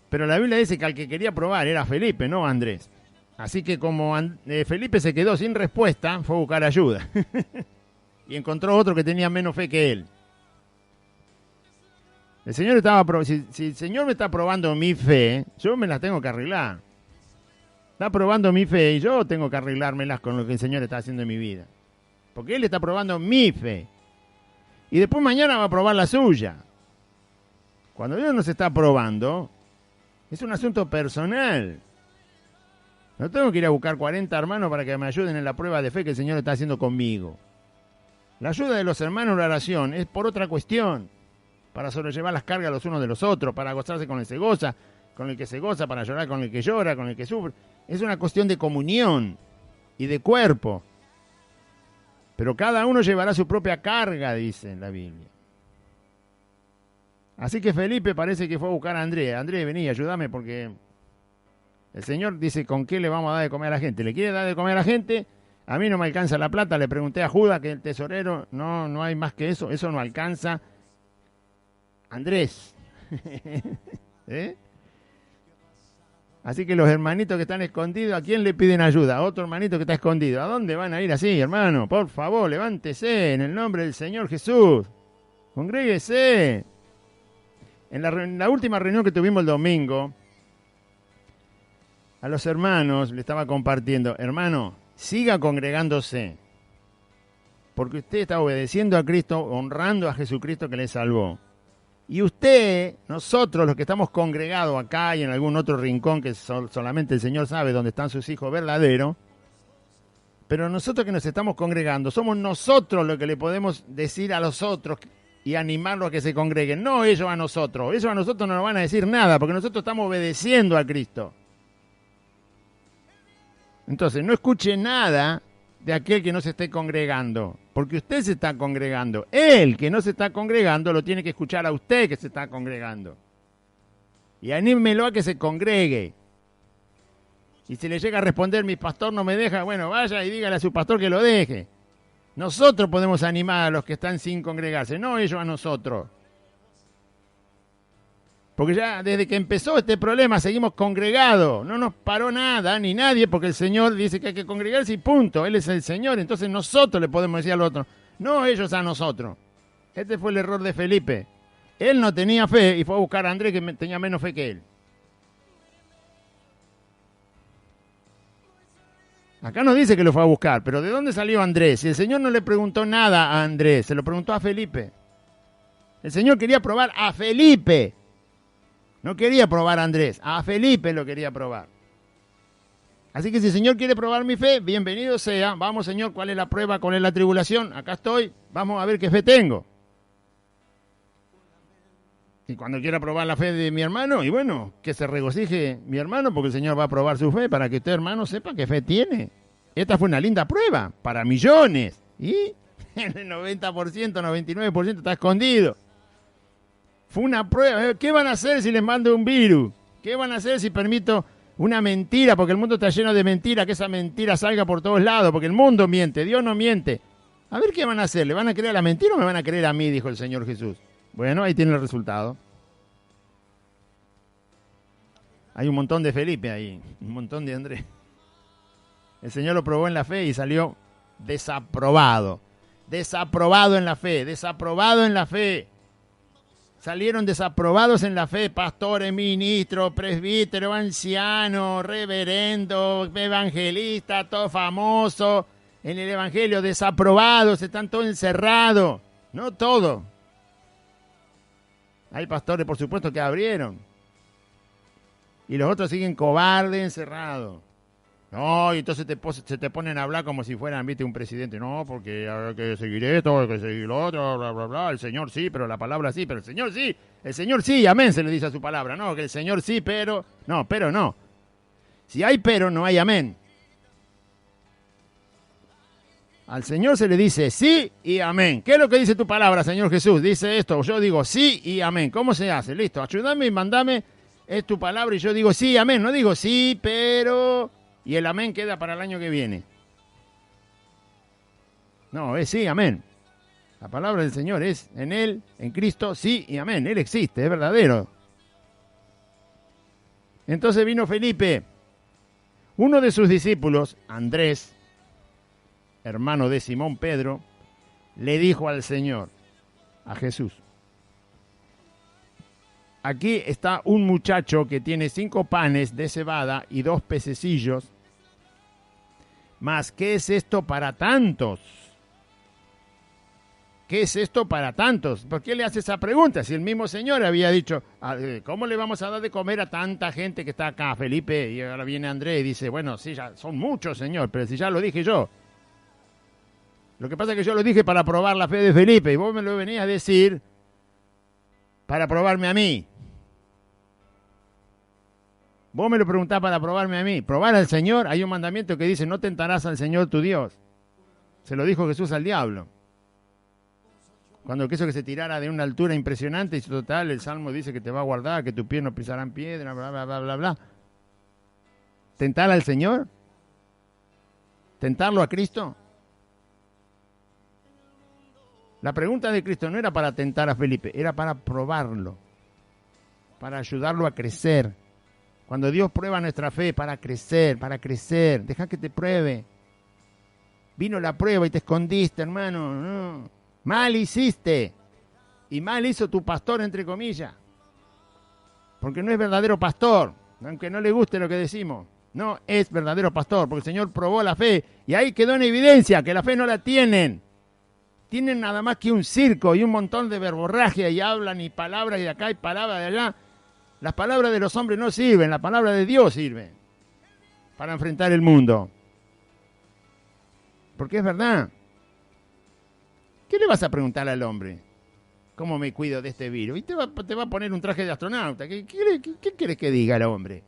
pero la Biblia dice que al que quería probar era Felipe, no Andrés. Así que como Felipe se quedó sin respuesta, fue a buscar ayuda. Y encontró otro que tenía menos fe que él. El Señor si el Señor me está probando mi fe, yo me las tengo que arreglar. Está probando mi fe y yo tengo que arreglármelas con lo que el Señor está haciendo en mi vida. Porque Él está probando mi fe. Y después mañana va a probar la suya. Cuando Dios nos está probando, es un asunto personal. No tengo que ir a buscar 40 hermanos para que me ayuden en la prueba de fe que el Señor está haciendo conmigo. La ayuda de los hermanos en la oración es por otra cuestión. Para sobrellevar las cargas los unos de los otros, para gozarse con el que se goza, para llorar con el que llora, con el que sufre. Es una cuestión de comunión y de cuerpo. Pero cada uno llevará su propia carga, dice en la Biblia. Así que Felipe parece que fue a buscar a Andrés. Andrés, vení, ayúdame porque el Señor dice, ¿con qué le vamos a dar de comer a la gente? ¿Le quiere dar de comer a la gente? A mí no me alcanza la plata. Le pregunté a Judas, que es el tesorero, no hay más que eso no alcanza. Andrés. Así que los hermanitos que están escondidos, ¿a quién le piden ayuda? A otro hermanito que está escondido. ¿A dónde van a ir así, hermano? Por favor, levántese en el nombre del Señor Jesús. Congréguese. En la última reunión que tuvimos el domingo, a los hermanos le estaba compartiendo, hermano, siga congregándose. Porque usted está obedeciendo a Cristo, honrando a Jesucristo que le salvó. Y usted, nosotros los que estamos congregados acá y en algún otro rincón que solamente el Señor sabe dónde están sus hijos verdaderos, pero nosotros que nos estamos congregando, somos nosotros los que le podemos decir a los otros y animarlos a que se congreguen, no ellos a nosotros. Ellos a nosotros no nos van a decir nada porque nosotros estamos obedeciendo a Cristo. Entonces, no escuche nada de aquel que no se esté congregando, porque usted se está congregando. Él que no se está congregando lo tiene que escuchar a usted que se está congregando. Y anímelo a que se congregue. Y si le llega a responder, mi pastor no me deja, bueno, vaya y dígale a su pastor que lo deje. Nosotros podemos animar a los que están sin congregarse, no ellos a nosotros. Porque ya desde que empezó este problema seguimos congregados. No nos paró nada ni nadie porque el Señor dice que hay que congregarse y punto. Él es el Señor, entonces nosotros le podemos decir al otro, no ellos a nosotros. Este fue el error de Felipe. Él no tenía fe y fue a buscar a Andrés que tenía menos fe que él. Acá nos dice que lo fue a buscar, pero ¿de dónde salió Andrés? Si el Señor no le preguntó nada a Andrés, se lo preguntó a Felipe. El Señor quería probar a Felipe. No quería probar a Andrés, a Felipe lo quería probar. Así que si el Señor quiere probar mi fe, bienvenido sea. Vamos, Señor, ¿cuál es la prueba? ¿Cuál es la tribulación? Acá estoy, vamos a ver qué fe tengo. Y cuando quiera probar la fe de mi hermano, y bueno, que se regocije mi hermano, porque el Señor va a probar su fe para que usted, hermano, sepa qué fe tiene. Esta fue una linda prueba para millones. Y el 90%, 99% está escondido. Fue una prueba. ¿Qué van a hacer si les mando un virus? ¿Qué van a hacer si permito una mentira? Porque el mundo está lleno de mentiras, que esa mentira salga por todos lados, porque el mundo miente, Dios no miente. A ver qué van a hacer, ¿le van a creer a la mentira o me van a creer a mí? Dijo el Señor Jesús. Bueno, ahí tiene el resultado. Hay un montón de Felipe ahí, un montón de Andrés. El Señor lo probó en la fe y salió desaprobado. Desaprobado en la fe, desaprobado en la fe. Salieron desaprobados en la fe, pastores, ministros, presbíteros, ancianos, reverendo, evangelista, todo famoso en el evangelio, desaprobados, están todos encerrados. No todo. Hay pastores, por supuesto, que abrieron. Y los otros siguen cobardes, encerrados. No, y entonces se te ponen a hablar como si fueran, viste, un presidente. No, porque hay que seguir esto, hay que seguir lo otro, bla, bla, bla. El Señor sí, pero la palabra sí, pero el Señor sí, amén, se le dice a su palabra. No, que el Señor sí, pero no. Si hay pero, no hay amén. Al Señor se le dice sí y amén. ¿Qué es lo que dice tu palabra, Señor Jesús? Dice esto, yo digo sí y amén. ¿Cómo se hace? Listo, ayúdame y mandame, es tu palabra y yo digo sí, amén. No digo sí, pero... y el amén queda para el año que viene. No, es sí, amén. La palabra del Señor es en Él, en Cristo, sí y amén. Él existe, es verdadero. Entonces vino Felipe, uno de sus discípulos, Andrés, hermano de Simón Pedro, le dijo al Señor, a Jesús, aquí está un muchacho que tiene 5 panes de cebada y 2 pececillos, mas ¿qué es esto para tantos? ¿Qué es esto para tantos? ¿Por qué le hace esa pregunta? Si el mismo Señor había dicho, ¿cómo le vamos a dar de comer a tanta gente que está acá, Felipe? Y ahora viene Andrés y dice, bueno, sí, ya son muchos, Señor, pero si ya lo dije yo. Lo que pasa es que yo lo dije para probar la fe de Felipe y vos me lo venías a decir para probarme a mí. Vos me lo preguntás para probarme a mí. Probar al Señor, hay un mandamiento que dice, no tentarás al Señor tu Dios. Se lo dijo Jesús al diablo. Cuando quiso que se tirara de una altura impresionante y total, el Salmo dice que te va a guardar, que tus pies no pisarán piedra, bla, bla, bla, bla, bla. ¿Tentar al Señor? ¿Tentarlo a Cristo? La pregunta de Cristo no era para tentar a Felipe, era para probarlo, para ayudarlo a crecer. Cuando Dios prueba nuestra fe, para crecer, deja que te pruebe. Vino la prueba y te escondiste, hermano. No. Mal hiciste. Y mal hizo tu pastor, entre comillas. Porque no es verdadero pastor, aunque no le guste lo que decimos. No es verdadero pastor, porque el Señor probó la fe. Y ahí quedó en evidencia que la fe no la tienen. Tienen nada más que un circo y un montón de verborragia y hablan y palabras y de acá y palabras de allá. Las palabras de los hombres no sirven, la palabra de Dios sirve para enfrentar el mundo. Porque es verdad. ¿Qué le vas a preguntar al hombre? ¿Cómo me cuido de este virus? Y te va a poner un traje de astronauta. ¿Qué quieres que diga el hombre?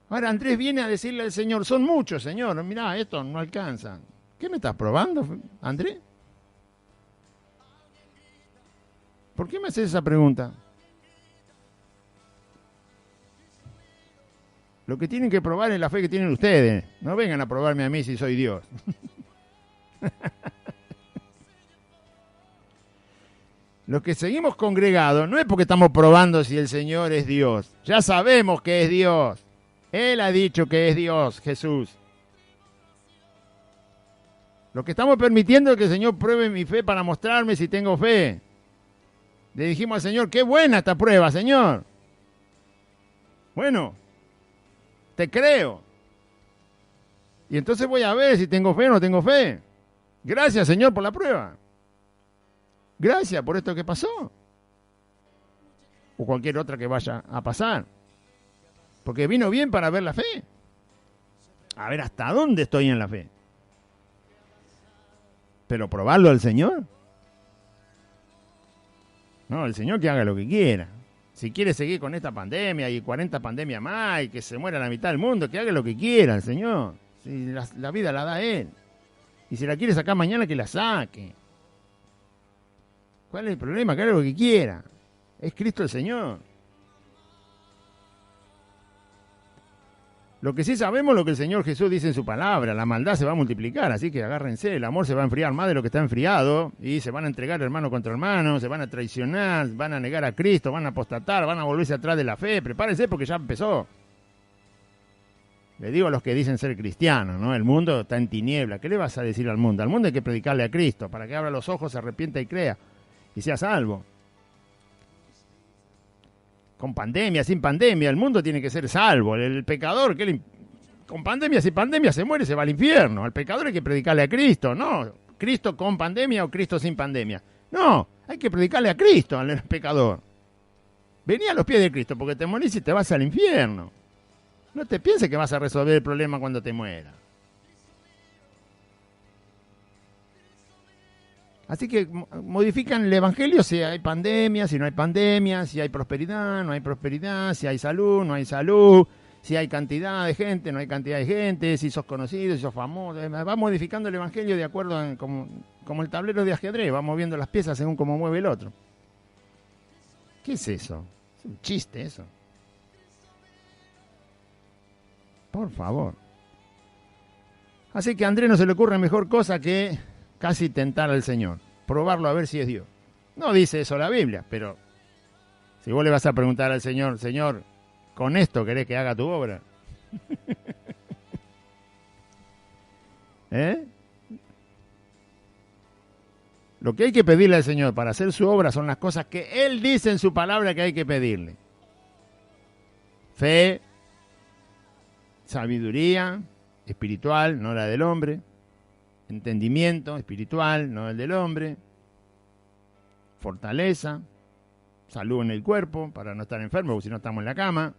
Ahora Andrés viene a decirle al Señor, son muchos, Señor, mirá, esto no alcanza. ¿Qué me estás probando, Andrés? ¿Por qué me haces esa pregunta? Lo que tienen que probar es la fe que tienen ustedes. No vengan a probarme a mí si soy Dios. Los que seguimos congregados no es porque estamos probando si el Señor es Dios. Ya sabemos que es Dios. Él ha dicho que es Dios, Jesús. Lo que estamos permitiendo es que el Señor pruebe mi fe para mostrarme si tengo fe. Le dijimos al Señor, qué buena esta prueba, Señor. Bueno, te creo. Y entonces voy a ver si tengo fe o no tengo fe. Gracias, Señor, por la prueba. Gracias por esto que pasó. O cualquier otra que vaya a pasar. Porque vino bien para ver la fe. A ver hasta dónde estoy en la fe. Pero probarlo al Señor. No, el Señor que haga lo que quiera. Si quiere seguir con esta pandemia y 40 pandemias más y que se muera la mitad del mundo, que haga lo que quiera el Señor. Si la vida la da Él. Y si la quiere sacar mañana, que la saque. ¿Cuál es el problema? Que haga lo que quiera. Es Cristo el Señor. Lo que sí sabemos, lo que el Señor Jesús dice en su palabra, la maldad se va a multiplicar, así que agárrense, el amor se va a enfriar más de lo que está enfriado, y se van a entregar hermano contra hermano, se van a traicionar, van a negar a Cristo, van a apostatar, van a volverse atrás de la fe, prepárense porque ya empezó. Le digo a los que dicen ser cristianos, ¿no? El mundo está en tiniebla, ¿qué le vas a decir al mundo? Al mundo hay que predicarle a Cristo, para que abra los ojos, se arrepienta y crea, y sea salvo. Con pandemia, sin pandemia, el mundo tiene que ser salvo. El pecador, con pandemia, sin pandemia, se muere, se va al infierno. Al pecador hay que predicarle a Cristo, no Cristo con pandemia o Cristo sin pandemia. No, hay que predicarle a Cristo al pecador. Vení a los pies de Cristo porque te morís y te vas al infierno. No te pienses que vas a resolver el problema cuando te mueras. Así que modifican el evangelio si hay pandemia, si no hay pandemia, si hay prosperidad, no hay prosperidad, si hay salud, no hay salud, si hay cantidad de gente, no hay cantidad de gente, si sos conocido, si sos famoso. Va modificando el evangelio de acuerdo a como el tablero de ajedrez, va moviendo las piezas según cómo mueve el otro. ¿Qué es eso? Es un chiste eso. Por favor. Así que a Andrés no se le ocurre mejor cosa que casi tentar al Señor, probarlo a ver si es Dios. No dice eso la Biblia, pero si vos le vas a preguntar al Señor, Señor, ¿con esto querés que haga tu obra? ¿Eh? Lo que hay que pedirle al Señor para hacer su obra son las cosas que Él dice en su palabra que hay que pedirle. Fe, sabiduría espiritual, no la del hombre. Entendimiento espiritual, no el del hombre. Fortaleza, salud en el cuerpo para no estar enfermo, porque si no estamos en la cama.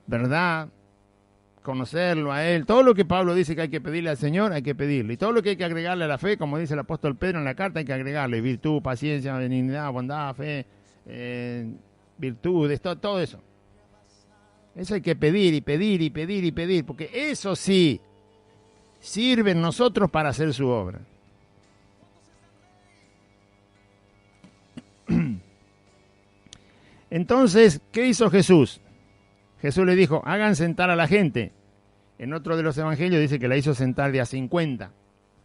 Verdad, conocerlo a Él. Todo lo que Pablo dice que hay que pedirle al Señor, hay que pedirle. Y todo lo que hay que agregarle a la fe, como dice el apóstol Pedro en la carta, hay que agregarle. Virtud, paciencia, benignidad, bondad, fe, virtudes, todo eso. Eso hay que pedir y pedir y pedir y pedir, porque eso sí sirven nosotros para hacer su obra. Entonces, ¿qué hizo Jesús? Jesús le dijo, hagan sentar a la gente. En otro de los evangelios dice que la hizo sentar de a 50.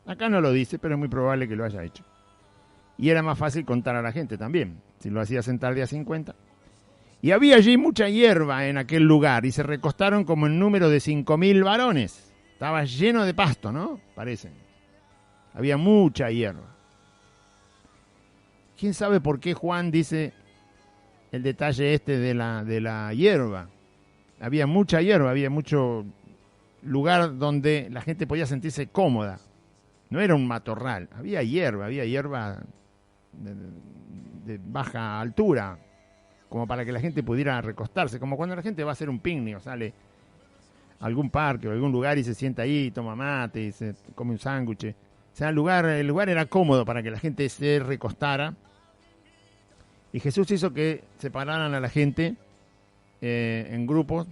Acá no lo dice, pero es muy probable que lo haya hecho. Y era más fácil contar a la gente también, si lo hacía sentar de a 50. Y había allí mucha hierba en aquel lugar, y se recostaron como en número de 5.000 varones. Estaba lleno de pasto, ¿no? Parece. Había mucha hierba. ¿Quién sabe por qué Juan dice el detalle este de la hierba? Había mucha hierba, había mucho lugar donde la gente podía sentirse cómoda. No era un matorral, había hierba de baja altura, como para que la gente pudiera recostarse, como cuando la gente va a hacer un picnic o sale a algún parque o algún lugar y se sienta ahí, toma mate y se come un sándwich. O sea, el lugar era cómodo para que la gente se recostara. Y Jesús hizo que separaran a la gente en grupos,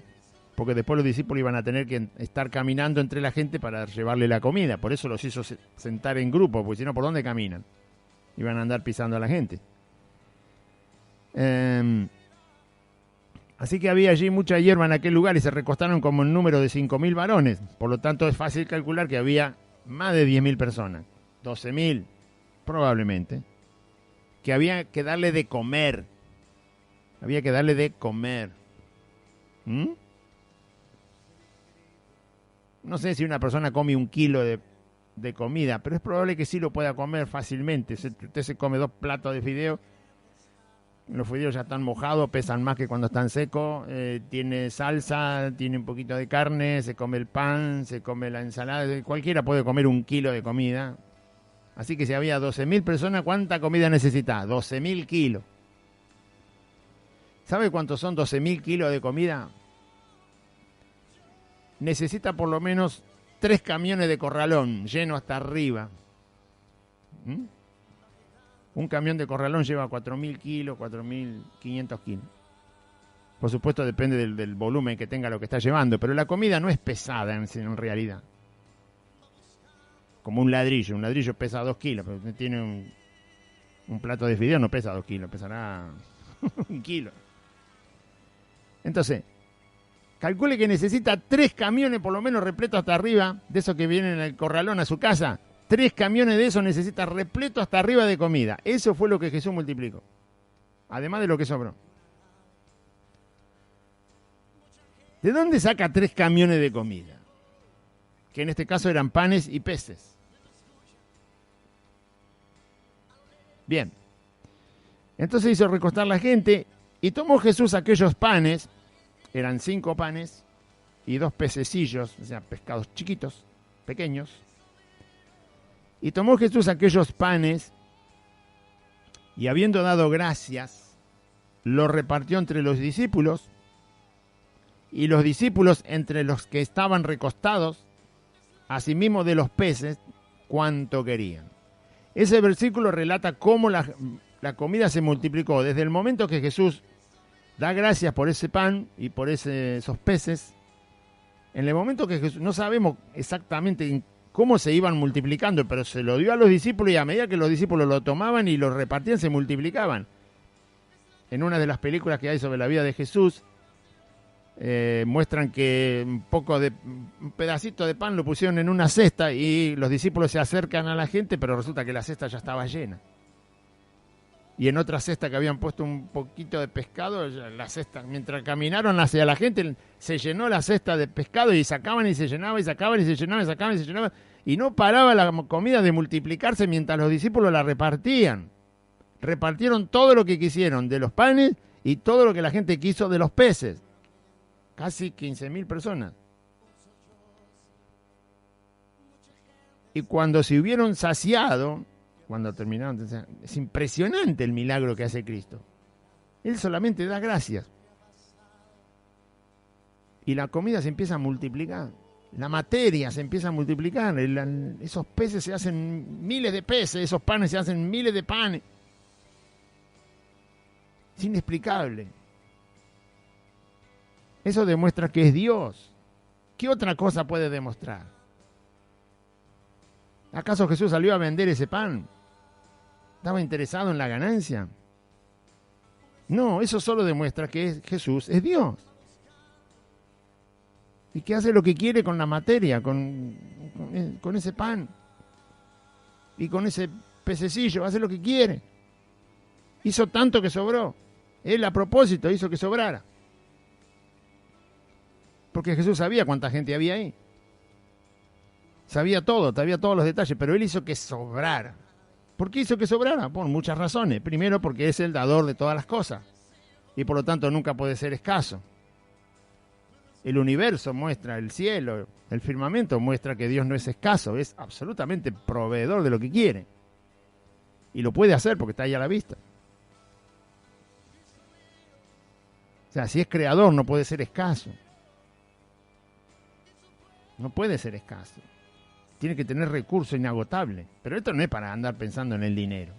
porque después los discípulos iban a tener que estar caminando entre la gente para llevarle la comida. Por eso los hizo sentar en grupos, porque si no, ¿por dónde caminan? Iban a andar pisando a la gente. Así que había allí mucha hierba en aquel lugar y se recostaron como en número de 5.000 varones. Por lo tanto, es fácil calcular que había más de 10.000 personas. 12.000, probablemente. Que había que darle de comer. Había que darle de comer. No sé si una persona come 1 kilo de comida, pero es probable que sí lo pueda comer fácilmente. Usted se come 2 platos de fideo Los fideos ya están mojados, pesan más que cuando están secos. Tiene salsa, tiene un poquito de carne, se come el pan, se come la ensalada. Cualquiera puede comer 1 kilo de comida. Así que si había 12.000 personas, ¿cuánta comida necesita? 12.000 kilos. ¿Sabe cuántos son 12.000 kilos de comida? Necesita por lo menos 3 camiones de corralón, lleno hasta arriba. Un camión de corralón lleva 4.000 kilos, 4.500 kilos. Por supuesto depende del volumen que tenga lo que está llevando, pero la comida no es pesada en realidad. Como un ladrillo pesa 2 kilos, pero tiene un plato de fideo no pesa 2 kilos, pesará 1 kilo. Entonces, calcule que necesita 3 camiones por lo menos repletos hasta arriba, de esos que vienen en el corralón a su casa. 3 camiones de esos necesita repleto hasta arriba de comida. Eso fue lo que Jesús multiplicó. Además de lo que sobró. ¿De dónde saca 3 camiones de comida? Que en este caso eran panes y peces. Bien. Entonces hizo recostar la gente y tomó Jesús aquellos panes, eran 5 panes y 2 pececillos, o sea, pescados chiquitos, pequeños. Y tomó Jesús aquellos panes y habiendo dado gracias, los repartió entre los discípulos y los discípulos entre los que estaban recostados, asimismo de los peces, cuanto querían. Ese versículo relata cómo la comida se multiplicó desde el momento que Jesús da gracias por ese pan y por esos peces. En el momento que Jesús, no sabemos exactamente cómo se iban multiplicando, pero se lo dio a los discípulos y a medida que los discípulos lo tomaban y lo repartían, se multiplicaban. En una de las películas que hay sobre la vida de Jesús, muestran que un pedacito de pan lo pusieron en una cesta y los discípulos se acercan a la gente, pero resulta que la cesta ya estaba llena. Y en otra cesta que habían puesto un poquito de pescado, la cesta, mientras caminaron hacia la gente, se llenó la cesta de pescado y sacaban y se llenaba y sacaban y se llenaba y sacaban y se llenaba. Y no paraba la comida de multiplicarse mientras los discípulos la repartían. Repartieron todo lo que quisieron de los panes y todo lo que la gente quiso de los peces. Casi 15.000 personas. Y cuando se hubieron saciado, cuando terminaron, es impresionante el milagro que hace Cristo. Él solamente da gracias. Y la comida se empieza a multiplicar. La materia se empieza a multiplicar. Esos peces se hacen miles de peces, esos panes se hacen miles de panes. Es inexplicable. Eso demuestra que es Dios. ¿Qué otra cosa puede demostrar? ¿Acaso Jesús salió a vender ese pan? ¿Estaba interesado en la ganancia? No, eso solo demuestra que Jesús es Dios. Y que hace lo que quiere con la materia, con ese pan. Y con ese pececillo, hace lo que quiere. Hizo tanto que sobró. Él a propósito hizo que sobrara. Porque Jesús sabía cuánta gente había ahí. Sabía todos los detalles, pero él hizo que sobrara. ¿Por qué hizo que sobrara? Por muchas razones. Primero, porque es el dador de todas las cosas. Y por lo tanto nunca puede ser escaso. El universo muestra, el cielo, el firmamento muestra que Dios no es escaso, es absolutamente proveedor de lo que quiere. Y lo puede hacer porque está ahí a la vista. O sea, si es creador no puede ser escaso. No puede ser escaso. Tiene que tener recursos inagotables. Pero esto no es para andar pensando en el dinero.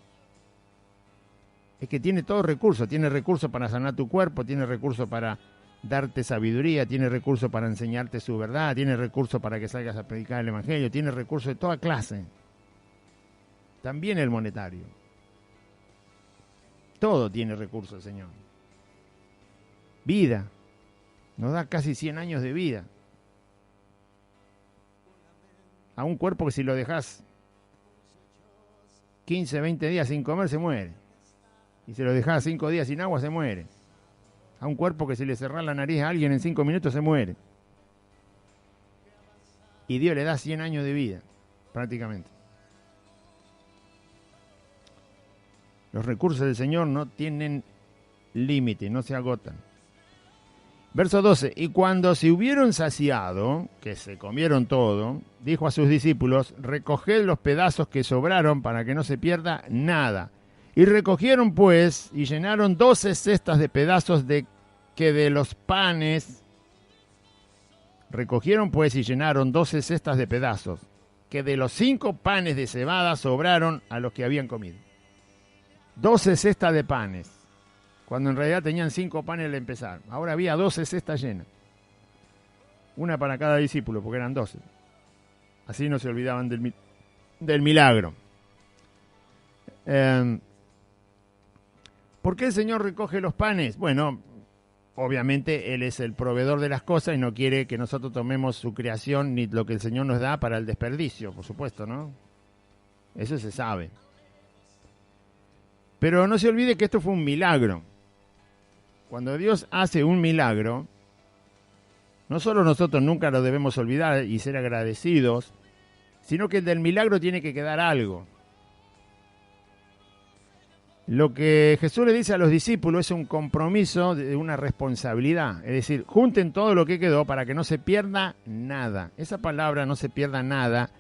Es que tiene todo recurso. Tiene recursos para sanar tu cuerpo, tiene recursos para darte sabiduría, tiene recursos para enseñarte su verdad, tiene recursos para que salgas a predicar el evangelio, tiene recursos de toda clase. También el monetario. Todo tiene recursos, Señor. Vida. Nos da casi 100 años de vida. A un cuerpo que si lo dejas 15, 20 días sin comer, se muere. Y si lo dejas 5 días sin agua, se muere. A un cuerpo que si le cerrás la nariz a alguien en 5 minutos, se muere. Y Dios le da 100 años de vida, prácticamente. Los recursos del Señor no tienen límite, no se agotan. Verso 12, y cuando se hubieron saciado, que se comieron todo, dijo a sus discípulos, recoged los pedazos que sobraron para que no se pierda nada. Y recogieron pues y llenaron 12 cestas de pedazos que de los panes. Recogieron pues y llenaron 12 cestas de pedazos que de los 5 panes de cebada sobraron a los que habían comido. 12 cestas de panes, cuando en realidad tenían 5 panes al empezar. Ahora había 12 cestas llenas. Una para cada discípulo, porque eran 12. Así no se olvidaban del milagro. ¿Por qué el Señor recoge los panes? Bueno, obviamente Él es el proveedor de las cosas y no quiere que nosotros tomemos su creación ni lo que el Señor nos da para el desperdicio, por supuesto, ¿no? Eso se sabe. Pero no se olvide que esto fue un milagro. Cuando Dios hace un milagro, no solo nosotros nunca lo debemos olvidar y ser agradecidos, sino que del milagro tiene que quedar algo. Lo que Jesús le dice a los discípulos es un compromiso de una responsabilidad. Es decir, junten todo lo que quedó para que no se pierda nada. Esa palabra, no se pierda nada,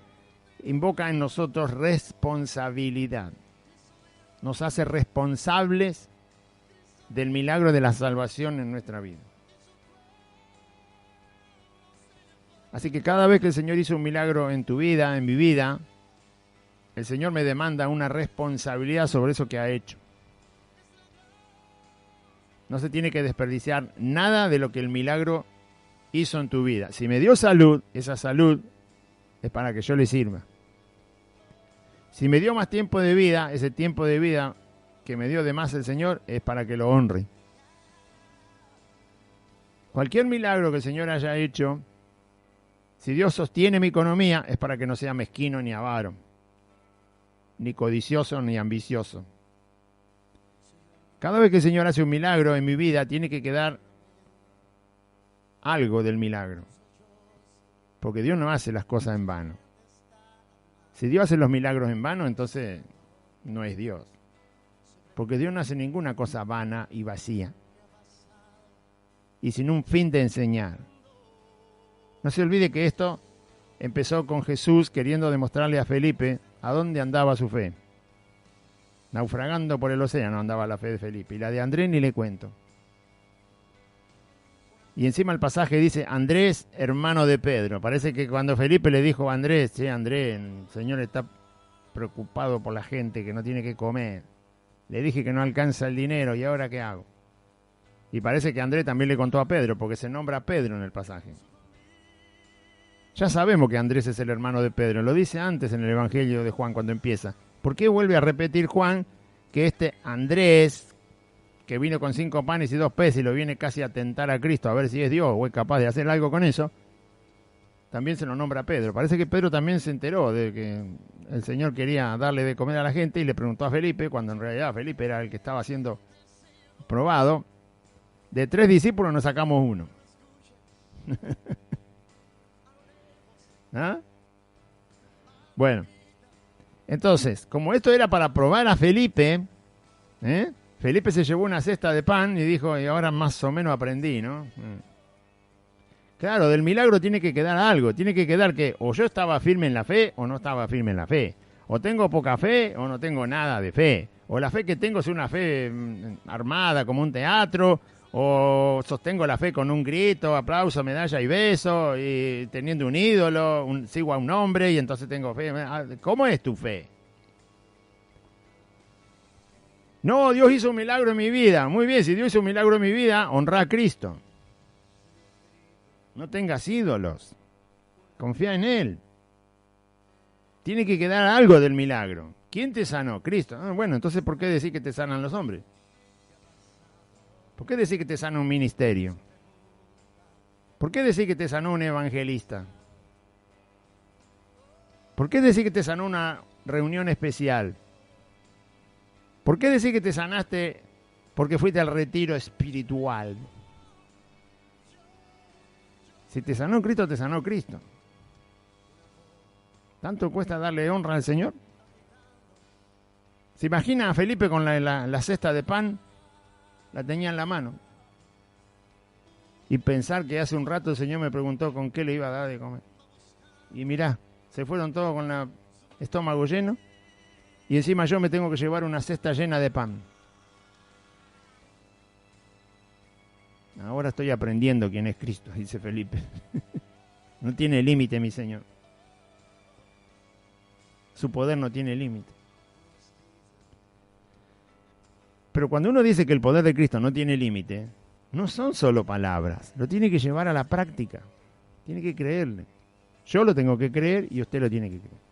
invoca en nosotros responsabilidad. Nos hace responsables del milagro de la salvación en nuestra vida. Así que cada vez que el Señor hizo un milagro en tu vida, en mi vida, el Señor me demanda una responsabilidad sobre eso que ha hecho. No se tiene que desperdiciar nada de lo que el milagro hizo en tu vida. Si me dio salud, esa salud es para que yo le sirva. Si me dio más tiempo de vida, ese tiempo de vida que me dio de más el Señor es para que lo honre. Cualquier milagro que el Señor haya hecho, si Dios sostiene mi economía, es para que no sea mezquino ni avaro, ni codicioso ni ambicioso. Cada vez que el Señor hace un milagro en mi vida, tiene que quedar algo del milagro. Porque Dios no hace las cosas en vano. Si Dios hace los milagros en vano, entonces no es Dios. Porque Dios no hace ninguna cosa vana y vacía. Y sin un fin de enseñar. No se olvide que esto empezó con Jesús queriendo demostrarle a Felipe a dónde andaba su fe. Naufragando por el océano andaba la fe de Felipe. Y la de Andrés ni le cuento. Y encima el pasaje dice, Andrés, hermano de Pedro. Parece que cuando Felipe le dijo a Andrés, che, Andrés, el Señor está preocupado por la gente que no tiene que comer. Le dije que no alcanza el dinero, ¿y ahora qué hago? Y parece que Andrés también le contó a Pedro, porque se nombra a Pedro en el pasaje. Ya sabemos que Andrés es el hermano de Pedro. Lo dice antes en el Evangelio de Juan cuando empieza. ¿Por qué vuelve a repetir Juan que este Andrés, que vino con 5 panes y 2 peces y lo viene casi a tentar a Cristo a ver si es Dios o es capaz de hacer algo con eso, también se lo nombra a Pedro? Parece que Pedro también se enteró de que el Señor quería darle de comer a la gente y le preguntó a Felipe, cuando en realidad Felipe era el que estaba siendo probado. De 3 discípulos nos sacamos 1. ¿Ah? Bueno, entonces, como esto era para probar a Felipe, Felipe se llevó una cesta de pan y dijo, y ahora más o menos aprendí, ¿no? Claro, del milagro tiene que quedar algo, tiene que quedar que o yo estaba firme en la fe o no estaba firme en la fe, o tengo poca fe o no tengo nada de fe, o la fe que tengo es una fe armada como un teatro, o sostengo la fe con un grito, aplauso, medalla y beso, y teniendo un ídolo, sigo a un hombre y entonces tengo fe. ¿Cómo es tu fe? No, Dios hizo un milagro en mi vida. Muy bien, si Dios hizo un milagro en mi vida, honra a Cristo. No tengas ídolos. Confía en Él. Tiene que quedar algo del milagro. ¿Quién te sanó? Cristo. Bueno, entonces ¿por qué decir que te sanan los hombres? ¿Por qué decir que te sana un ministerio? ¿Por qué decir que te sanó un evangelista? ¿Por qué decir que te sanó una reunión especial? ¿Por qué decir que te sanaste porque fuiste al retiro espiritual? Si te sanó Cristo, te sanó Cristo. ¿Tanto cuesta darle honra al Señor? ¿Se imagina a Felipe con la cesta de pan? la tenía en la mano. Y pensar que hace un rato el Señor me preguntó con qué le iba a dar de comer. Y mirá, se fueron todos con el estómago lleno. Y encima yo me tengo que llevar una cesta llena de pan. Ahora estoy aprendiendo quién es Cristo, dice Felipe. No tiene límite, mi Señor. Su poder no tiene límite. Pero cuando uno dice que el poder de Cristo no tiene límite, no son solo palabras, lo tiene que llevar a la práctica. Tiene que creerle. Yo lo tengo que creer y usted lo tiene que creer.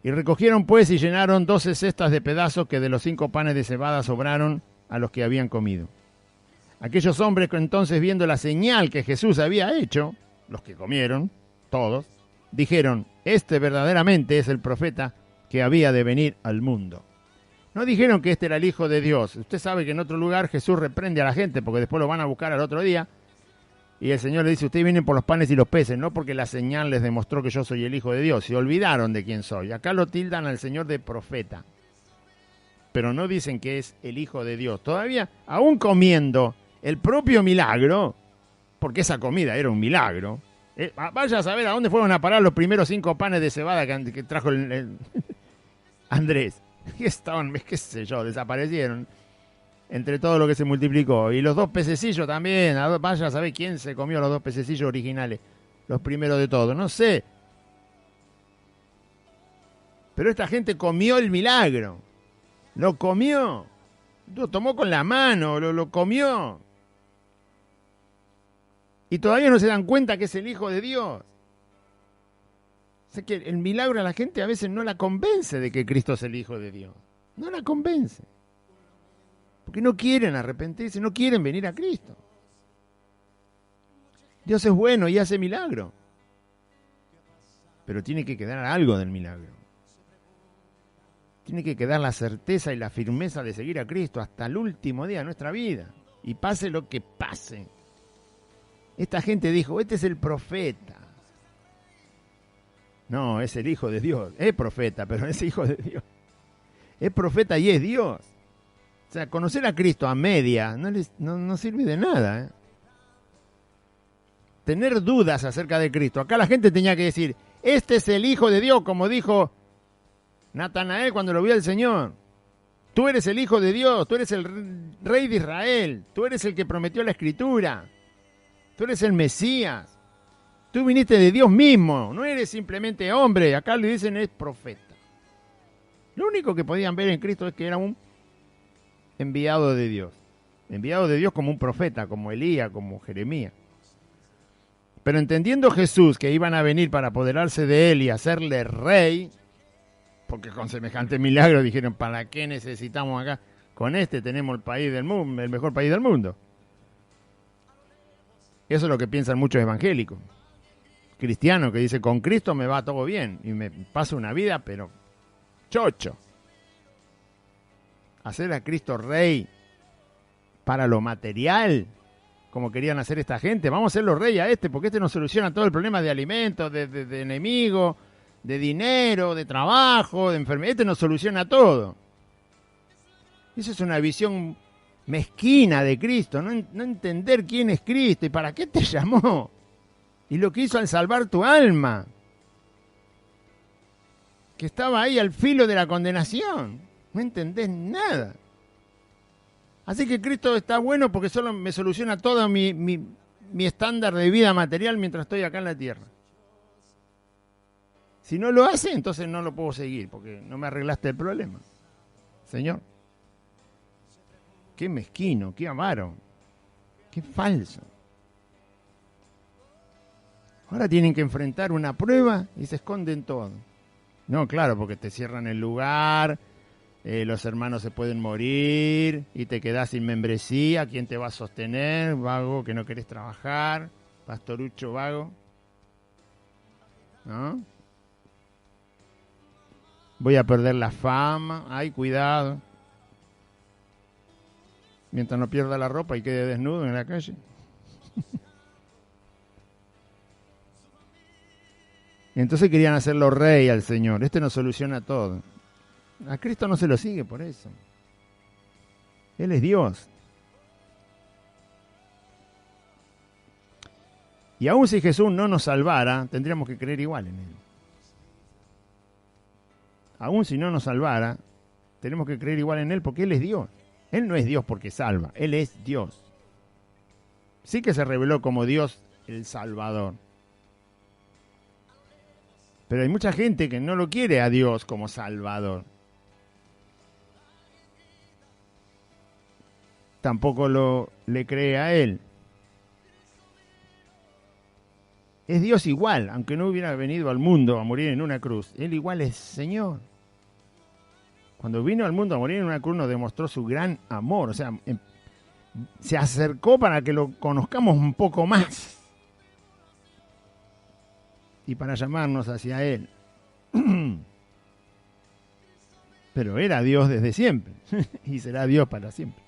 Y recogieron pues y llenaron 12 cestas de pedazos que de los 5 panes de cebada sobraron a los que habían comido. Aquellos hombres que entonces, viendo la señal que Jesús había hecho, los que comieron, todos, dijeron, este verdaderamente es el profeta que había de venir al mundo. No dijeron que este era el Hijo de Dios. Usted sabe que en otro lugar Jesús reprende a la gente porque después lo van a buscar al otro día y el Señor le dice, ustedes vienen por los panes y los peces, no porque la señal les demostró que yo soy el Hijo de Dios. Se olvidaron de quién soy. Acá lo tildan al Señor de profeta, pero no dicen que es el Hijo de Dios. Todavía, aún comiendo el propio milagro, porque esa comida era un milagro. Vaya a saber a dónde fueron a parar los primeros 5 panes de cebada que trajo el Andrés. Y estaban, qué sé yo, desaparecieron entre todo lo que se multiplicó. Y los 2 pececillos también. Vaya a saber quién se comió los 2 pececillos originales, los primeros de todos. No sé. Pero esta gente comió el milagro. Lo comió. Lo tomó con la mano, lo comió. Y todavía no se dan cuenta que es el Hijo de Dios. O sea que el milagro a la gente a veces no la convence de que Cristo es el Hijo de Dios. No la convence. Porque no quieren arrepentirse, no quieren venir a Cristo. Dios es bueno y hace milagro. Pero tiene que quedar algo del milagro. Tiene que quedar la certeza y la firmeza de seguir a Cristo hasta el último día de nuestra vida. Y pase lo que pase. Esta gente dijo, este es el profeta. No, es el Hijo de Dios. Es profeta, pero es Hijo de Dios. Es profeta y es Dios. O sea, conocer a Cristo a media no sirve de nada. ¿Eh? Tener dudas acerca de Cristo. Acá la gente tenía que decir, este es el Hijo de Dios, como dijo Natanael cuando lo vio al Señor. Tú eres el Hijo de Dios, tú eres el Rey de Israel, tú eres el que prometió la Escritura, tú eres el Mesías. Tú viniste de Dios mismo, no eres simplemente hombre. Acá le dicen es profeta. Lo único que podían ver en Cristo es que era un enviado de Dios. Enviado de Dios como un profeta, como Elías, como Jeremías. Pero entendiendo Jesús que iban a venir para apoderarse de él y hacerle rey, porque con semejante milagro dijeron, ¿para qué necesitamos acá? Con este tenemos el país del mundo, el mejor país del mundo. Eso es lo que piensan muchos evangélicos. Cristiano que dice, con Cristo me va todo bien y me paso una vida, pero chocho. Hacer a Cristo rey para lo material, como querían hacer esta gente. Vamos a hacerlo rey a este, porque este nos soluciona todo el problema de alimentos, de enemigo, de dinero, de trabajo, de enfermedad. Este nos soluciona todo. Esa es una visión mezquina de Cristo, no entender quién es Cristo y para qué te llamó. Y lo que hizo al salvar tu alma, que estaba ahí al filo de la condenación. No entendés nada. Así que Cristo está bueno porque solo me soluciona todo mi estándar de vida material mientras estoy acá en la tierra. Si no lo hace, entonces no lo puedo seguir porque no me arreglaste el problema. Señor, qué mezquino, qué avaro, qué falso. Ahora tienen que enfrentar una prueba y se esconden todo. No, claro, porque te cierran el lugar, los hermanos se pueden morir y te quedás sin membresía. ¿Quién te va a sostener? Vago, que no querés trabajar. Pastorucho vago. ¿No? Voy a perder la fama. Ay, cuidado. Mientras no pierda la ropa y quede desnudo en la calle. Y entonces querían hacerlo rey al Señor. Este nos soluciona todo. A Cristo no se lo sigue por eso. Él es Dios. Y aun si Jesús no nos salvara, tendríamos que creer igual en Él. Aun si no nos salvara, tenemos que creer igual en Él porque Él es Dios. Él no es Dios porque salva, Él es Dios. Sí que se reveló como Dios el Salvador. Pero hay mucha gente que no lo quiere a Dios como Salvador. Tampoco le cree a Él. Es Dios igual, aunque no hubiera venido al mundo a morir en una cruz. Él igual es Señor. Cuando vino al mundo a morir en una cruz nos demostró su gran amor. O sea, se acercó para que lo conozcamos un poco más. Y para llamarnos hacia Él. Pero era Dios desde siempre. Y será Dios para siempre.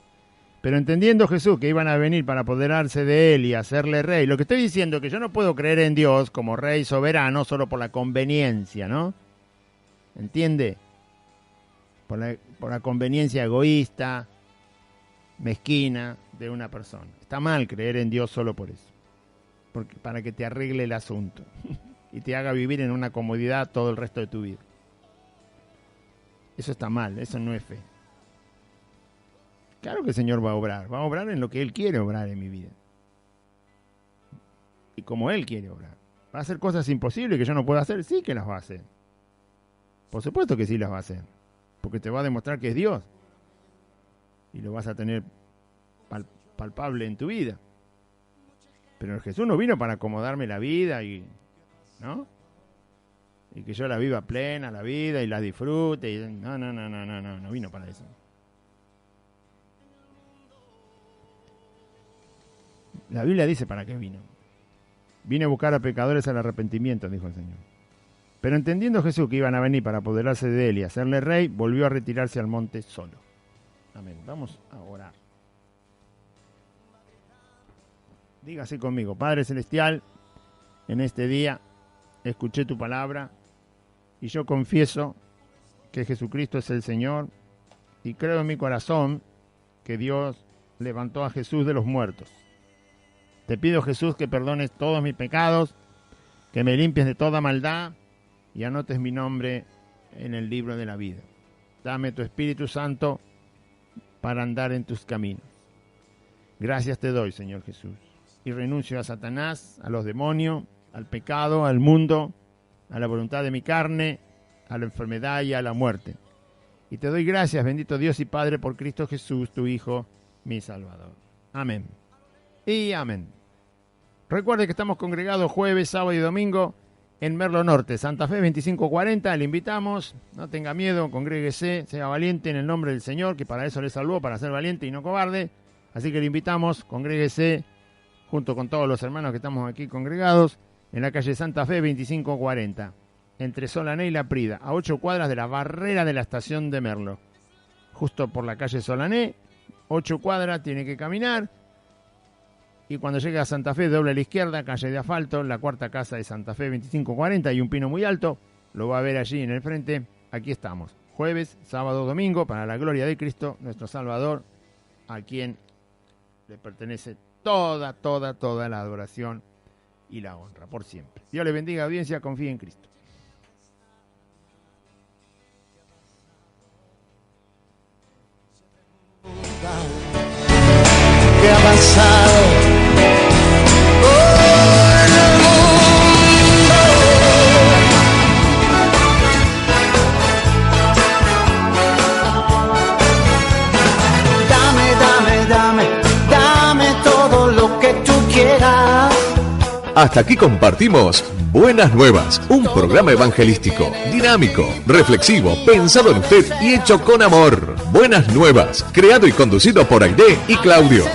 Pero entendiendo Jesús que iban a venir para apoderarse de Él y hacerle rey, lo que estoy diciendo es que yo no puedo creer en Dios como rey soberano solo por la conveniencia, ¿no? ¿Entiende? Por la conveniencia egoísta, mezquina de una persona. Está mal creer en Dios solo por eso. Para que te arregle el asunto y te haga vivir en una comodidad todo el resto de tu vida. Eso está mal, eso no es fe. Claro que el Señor va a obrar en lo que Él quiere obrar en mi vida. Y como Él quiere obrar. ¿Va a hacer cosas imposibles que yo no puedo hacer? Sí que las va a hacer. Por supuesto que sí las va a hacer. Porque te va a demostrar que es Dios. Y lo vas a tener palpable en tu vida. Pero Jesús no vino para acomodarme la vida ¿no? Y que yo la viva plena, la vida, y la disfrute. No vino para eso. La Biblia dice para qué vino. Vine a buscar a pecadores al arrepentimiento, dijo el Señor. Pero entendiendo Jesús que iban a venir para apoderarse de Él y hacerle rey, volvió a retirarse al monte solo. Amén. Vamos a orar. Dígase conmigo, Padre Celestial, en este día escuché tu palabra y yo confieso que Jesucristo es el Señor y creo en mi corazón que Dios levantó a Jesús de los muertos. Te pido, Jesús, que perdones todos mis pecados, que me limpies de toda maldad y anotes mi nombre en el libro de la vida. Dame tu Espíritu Santo para andar en tus caminos. Gracias te doy, Señor Jesús. Y renuncio a Satanás, a los demonios, al pecado, al mundo, a la voluntad de mi carne, a la enfermedad y a la muerte. Y te doy gracias, bendito Dios y Padre, por Cristo Jesús, tu Hijo, mi Salvador. Amén. Y amén. Recuerde que estamos congregados jueves, sábado y domingo en Merlo Norte, Santa Fe 2540. Le invitamos, no tenga miedo, congréguese, sea valiente en el nombre del Señor, que para eso le salvó, para ser valiente y no cobarde. Así que le invitamos, congréguese junto con todos los hermanos que estamos aquí congregados en la calle Santa Fe 2540, entre Solané y La Prida, a 8 cuadras de la barrera de la estación de Merlo. Justo por la calle Solané, 8 cuadras, tiene que caminar. Y cuando llegue a Santa Fe, doble a la izquierda, calle de asfalto, la cuarta casa de Santa Fe 2540 y un pino muy alto. Lo va a ver allí en el frente. Aquí estamos, jueves, sábado, domingo, para la gloria de Cristo, nuestro Salvador, a quien le pertenece toda la adoración y la honra, por siempre. Dios le bendiga, audiencia, confíe en Cristo. ¿Qué ha pasado? Dame todo lo que tú quieras. Hasta aquí compartimos Buenas Nuevas, un programa evangelístico, dinámico, reflexivo, pensado en usted y hecho con amor. Buenas Nuevas, creado y conducido por Aide y Claudio.